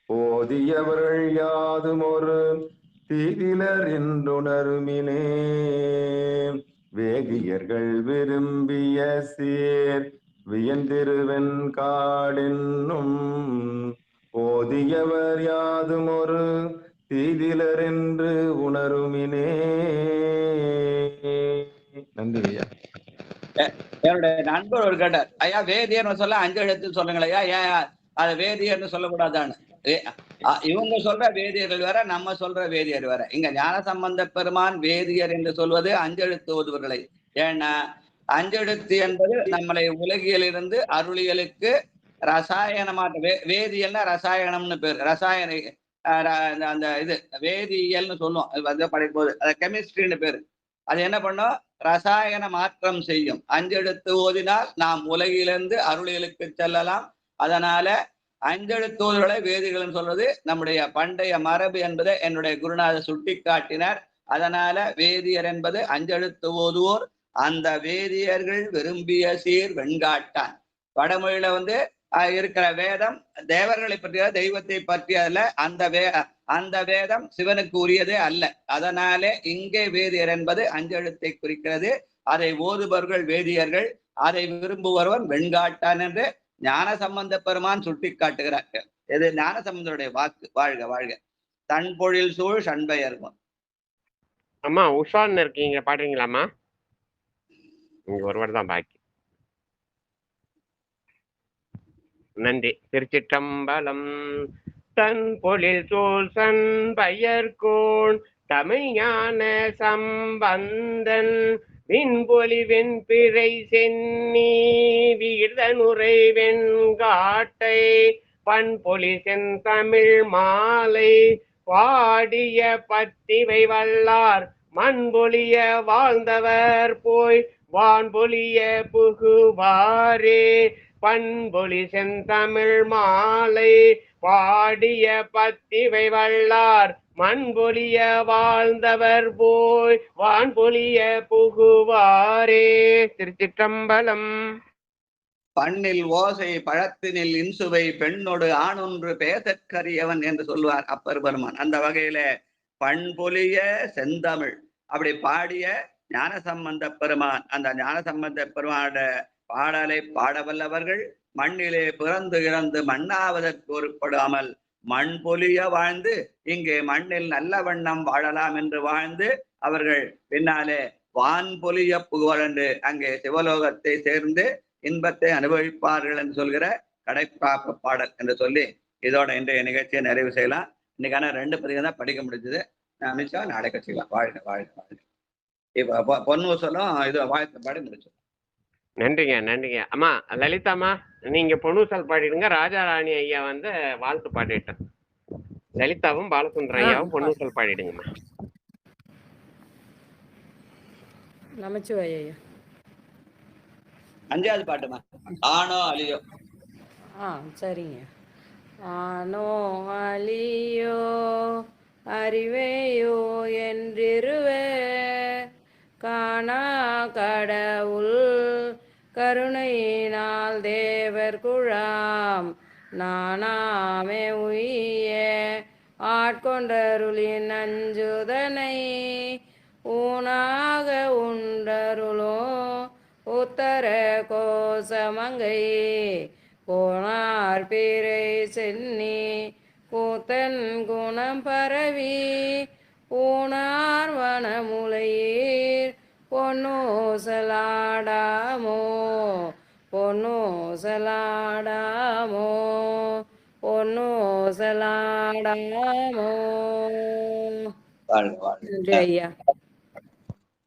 போதியவர்கள் யாதும் ஒரு தீதிலர் என்றுணருமினே. வேதியர்கள் விரும்பிய சீர் வியந்திருவன் காடென்னும். போதியவர் யாதும் ஒரு தீதிலர் என்று உணருமினே. நன்றி ஐயா. என்னுடைய நண்பர் ஒரு கேட்டார், ஐயா வேதியர்னு சொல்ல 5 எழுத்து சொல்லுங்களா, ஏன் அது வேதியர்னு சொல்லக்கூடாதான்னு. இவங்க சொல்ற வேதியர்கள் வேற, நம்ம சொல்ற வேதியர் வேற. இங்க ஞானசம்பந்த பெருமான் வேதியர் என்று சொல்வது 5 எழுத்து ஓதுவர்களை. ஏன்னா 5 எழுத்து என்பது நம்மளை உலகியலிருந்து அருளியலுக்கு ரசாயனமாட்ட வேதியல்னா ரசாயனம்னு பேர். ரசாயன அந்த இது வேதியியல்னு சொல்லுவோம். அது படிக்கும் போது அது கெமிஸ்ட்ரின்னு பேரு. அது என்ன பண்ணும்? ரசாயன மாற்றம் செய்யும். 5 எழுத்து ஓதினால் நாம் உலகிலிருந்து அருளியலுக்கு செல்லலாம். அதனால 5 எழுத்து ஓதுகளை வேதிகள் சொல்றது நம்முடைய பண்டைய மரபு என்பதை என்னுடைய குருநாதர் சுட்டி காட்டினார். அதனால வேதியர் என்பது 5 எழுத்து ஓதுவோர். அந்த வேதியர்கள் விரும்பிய சீர் வெண்காட்டான். வடமொழியில வந்து இருக்கிற வேதம் தேவர்களை பற்றிய தெய்வத்தை பற்றியதுல அந்த வேதம் சிவனுக்கு உரியதே அல்ல. அதனாலே இங்கே வேதியர் என்பது 5 எழுத்தை குறிக்கிறது. அதை ஓதுபவர்கள் வேதியர்கள், அதை விரும்புபவன் வெண்காட்டான் என்று ஞானசம்பந்த பெருமான் சுட்டி காட்டுகிறார்கள். இது ஞானசம்பந்தருடைய வாக்கு. வாழ்க வாழ்க. தன்பொழில் சூழ் சண்பையர்மன். அம்மா உஷான்னு இருக்கீங்க, பாடுறீங்களாம்மா? இங்க ஒருவர் தான் பாக்கி. நன்றி. திருச்சிற்றம்பலம். தன் பொழில் சூழ் சண்பையர்கோன் தமிழ் ஞான சம்பந்தன் விண்பொலி வெண்பிறை சென்னி வீர்தனுரை வெண்காட்டை பண்பொலி செந்தமிழ் மாலை வாடிய பத்திவை வல்லார் மண்பொழிய வாழ்ந்தவர் போய் வான்பொழிய புகுவாரே. பண்பொழி செந்தமிழ் மாலை பாடிய பத்திவை வல்லார் மண்பொழிய வாழ்ந்தவர் போய் வான்பொழிய புகுவாரே. திருச்சிற்றம்பலம். பண்ணில் ஓசை பழத்தினில் இன்சுவை பெண்ணொடு ஆணொன்று பேசற்கரியவன் என்று சொல்வார் அப்பர் பெருமான். அந்த வகையில பண்பொலிய செந்தமிழ் அப்படி பாடிய ஞானசம்பந்த பெருமான், அந்த ஞானசம்பந்த பெருமானோட பாடலை பாடவல்லவர்கள் மண்ணிலே பிறந்து இறந்து மண்ணாவதற்கு ஒருப்படாமல் மண் பொலிய வாழ்ந்து இங்கே மண்ணில் நல்ல வண்ணம் வாழலாம் என்று வாழ்ந்து அவர்கள் பின்னாலே வான் பொலிய புகழென்று அங்கே சிவலோகத்தை சேர்ந்து இன்பத்தை அனுபவிப்பார்கள் என்று சொல்கிற கடைப்பாப்பு பாடல் என்று சொல்லி இதோட இன்றைய நிகழ்ச்சியை நிறைவு செய்யலாம். இன்னைக்கான 2 பதிகம் தான் படிக்க முடிஞ்சது. மிச்சம் நாளைக்கு வச்சுக்கலாம். வாழ்க வாழ்க வாழ்க. இப்ப பொன்னூசலும் இது வாழ்த்து பாடி முடிச்சோம். நன்றிங்க நன்றிங்க. அம்மா லலிதாம்மா, நீங்க பொன்னூசல் பாடிடுங்க. ராஜாராணி ஐயா வந்து வாழ்த்து பாடிட்டேன். லலிதாவும் பாலசுந்தரம் ஐயாவும் பொன்னூசல் பாடிடுங்கம்மா. நமச்சிவாய ஐயா. 5வது பாட்டுமா. ஆனோ அலியோ. சரிங்க. ஆனோ அலியோ அறிவேயோ என்றிருவே காணா கடவுள் கருணையினால் தேவர் குழாம் நானாமே உய்ய ஆட்கொண்டருளின் நஞ்சுதனை ஊனாக உண்டருளோ உத்தர கோசமங்கை கோணார் பிறை சென்னி கூத்தன் குணம் பரவி ஊனார் வனமுலையீர் பொன்னூசலாடாமோ பொன்னூசலாடாமோ பொன்னூசலாடாமோ. நன்றி ஐயா.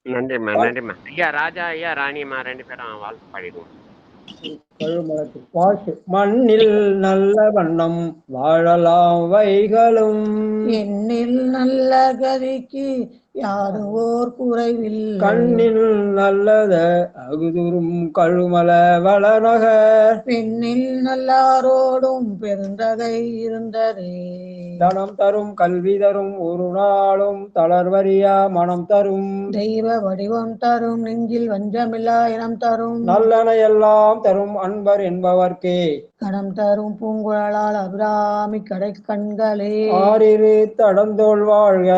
நன்றிம்மா நன்றிம்மா. ஐயா ராஜா ஐயா ராணியம்மா 2 பேரும் வாழ்த்து பாடிடுவோம். மண்ணில் நல்ல வண்ணம் வாழலாம் வைகளும் எண்ணில் நல்ல கதிக்கு யாரும் ஓர் குறைவில் கண்ணில் நல்லத அகுதுரும் கழுமல வளநகர் பெண்ணில் நல்லாரோடும் பெருந்தகை இருந்ததே தனம் தரும் கல்வி தரும் ஒரு நாளும் தளர்வரியா மனம் தரும் தெய்வ வடிவம் தரும் நெஞ்சில் வஞ்சமில்லா இனம் தரும் நல்லன எல்லாம் தரும் அன்பர் என்பவர்க்கே கணம் தரும் பூங்குழலால் அபிராமி கடை கண்களே ஆறிரு தடந்தோள் வாழ்க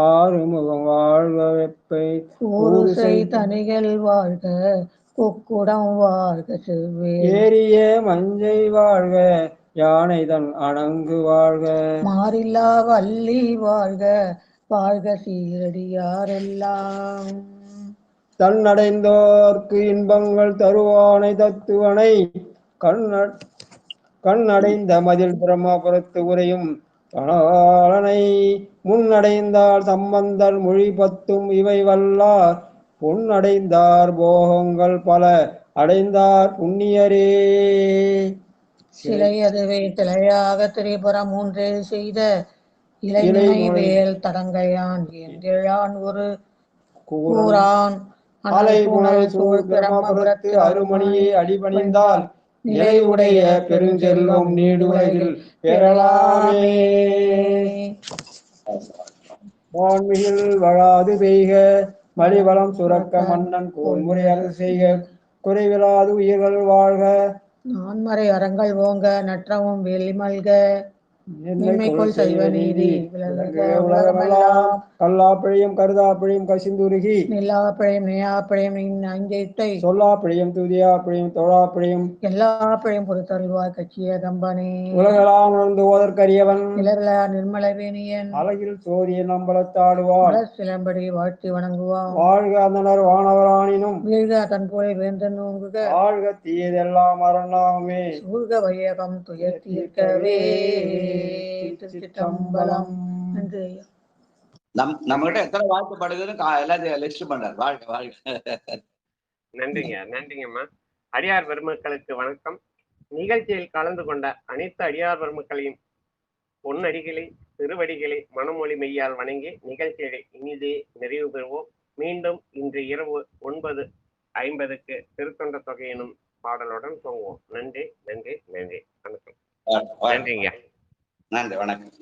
ஆறுமுகம் வாழ்க வெப்பை ஊருசை தனிகள் வாழ்க கொக்குடம் வாழ்க செவ்வே ஏரிய மஞ்சை வாழ்க யானை தன் அணங்கு வாழ்க மாறில்லா வள்ளி வாழ்க வாழ்க சீரடியாரெல்லாம் தன்னடைந்தோர்க்கு இன்பங்கள் தருவானை தத்துவனை கண்ணடைந்த மதில் பிரம்மபுரத்து உரையும் கணவாளனை முன்னடைந்தார் சம்பந்தர் மொழி 10 இவை வல்லார் பொன்னடைந்தார் போகங்கள் பல அடைந்தார் புண்ணியரே. சிலையதுவே திளையாக திரிபுரம் 3 செய்த இளைநிலை வேல் தடங்கையான் என்றான் ஒரு கூறான் அலை புனல் சூழ் பிரம்மபுரத்து அருமணியை அடிபணிந்தால் நிலை உடைய பெருஞ்செல்வம் நீடுவதில் பெறலாமே. வான்மிகில் வளாது பெய்க மலிவளம் சுரக்க மன்னன் கோன்முறை அரசு செய்க குறைவிலாது உயிர்கள் வாழ்க நான்மறை அறங்கள் ஓங்க நற்றவும் வெளிமல்க நின்மைக்குள் செய்வ நீதி விளங்க உலகமெல்லாம் கல்லாப்பிழையும் கருதாப்பிழையும் கசிந்துருகி நில்லாப்பிழையும் நெய்யாப்பிழையும் அஞ்சைத்தை சொல்லாப்பிழையும் துதியாப்பிழையும் தொழாப்பிழையும் எல்லா பிழையும் பொறுத்தருள்வாய் கட்சிய கம்பனே உலகெல்லாம் உணர்ந்து ஓதற்கரியவன் நிலவிலா நிர்மலவேணியன் அழகில் சோதிய நம்பலத்தாடுவான் சிலம்படி வாழ்த்தி வணங்குவான் வாழ்க அந்தனர் வானவரானினும் வீழ்க தன்போலை வேந்தன் ஓங்குக வாழ்க தீயதெல்லாம் அரணாகுமே சூழ்க வையகம் துயர் தீர்க்கவே. திருச்சிற்றம்பலம். நன்றி ஐயா. நம்மகிட்ட எத்தனை வாழ்த்து பாடுதுன்னு எல்லாத்தையும் லிஸ்ட் பண்றாரு. வாழ்க வாழ்க. நன்றிங்க நன்றிங்கம்மா. அடியார் பெருமக்களுக்கு வணக்கம். நிகழ்ச்சியில் கலந்து கொண்ட அனைத்து அடியார் பெருமக்களையும் பொன்னடிகளை திருவடிகளை மனமொழி மெய்யால் வணங்கி நிகழ்ச்சியை இனிதே நிறைவு பெறுவோம். மீண்டும் இன்று இரவு 9:50 திருத்தொண்ட தொகை எனும் பாடலுடன் துவங்குவோம். நன்றி நன்றி நன்றி. வணக்கம். நன்றி, வணக்கம்.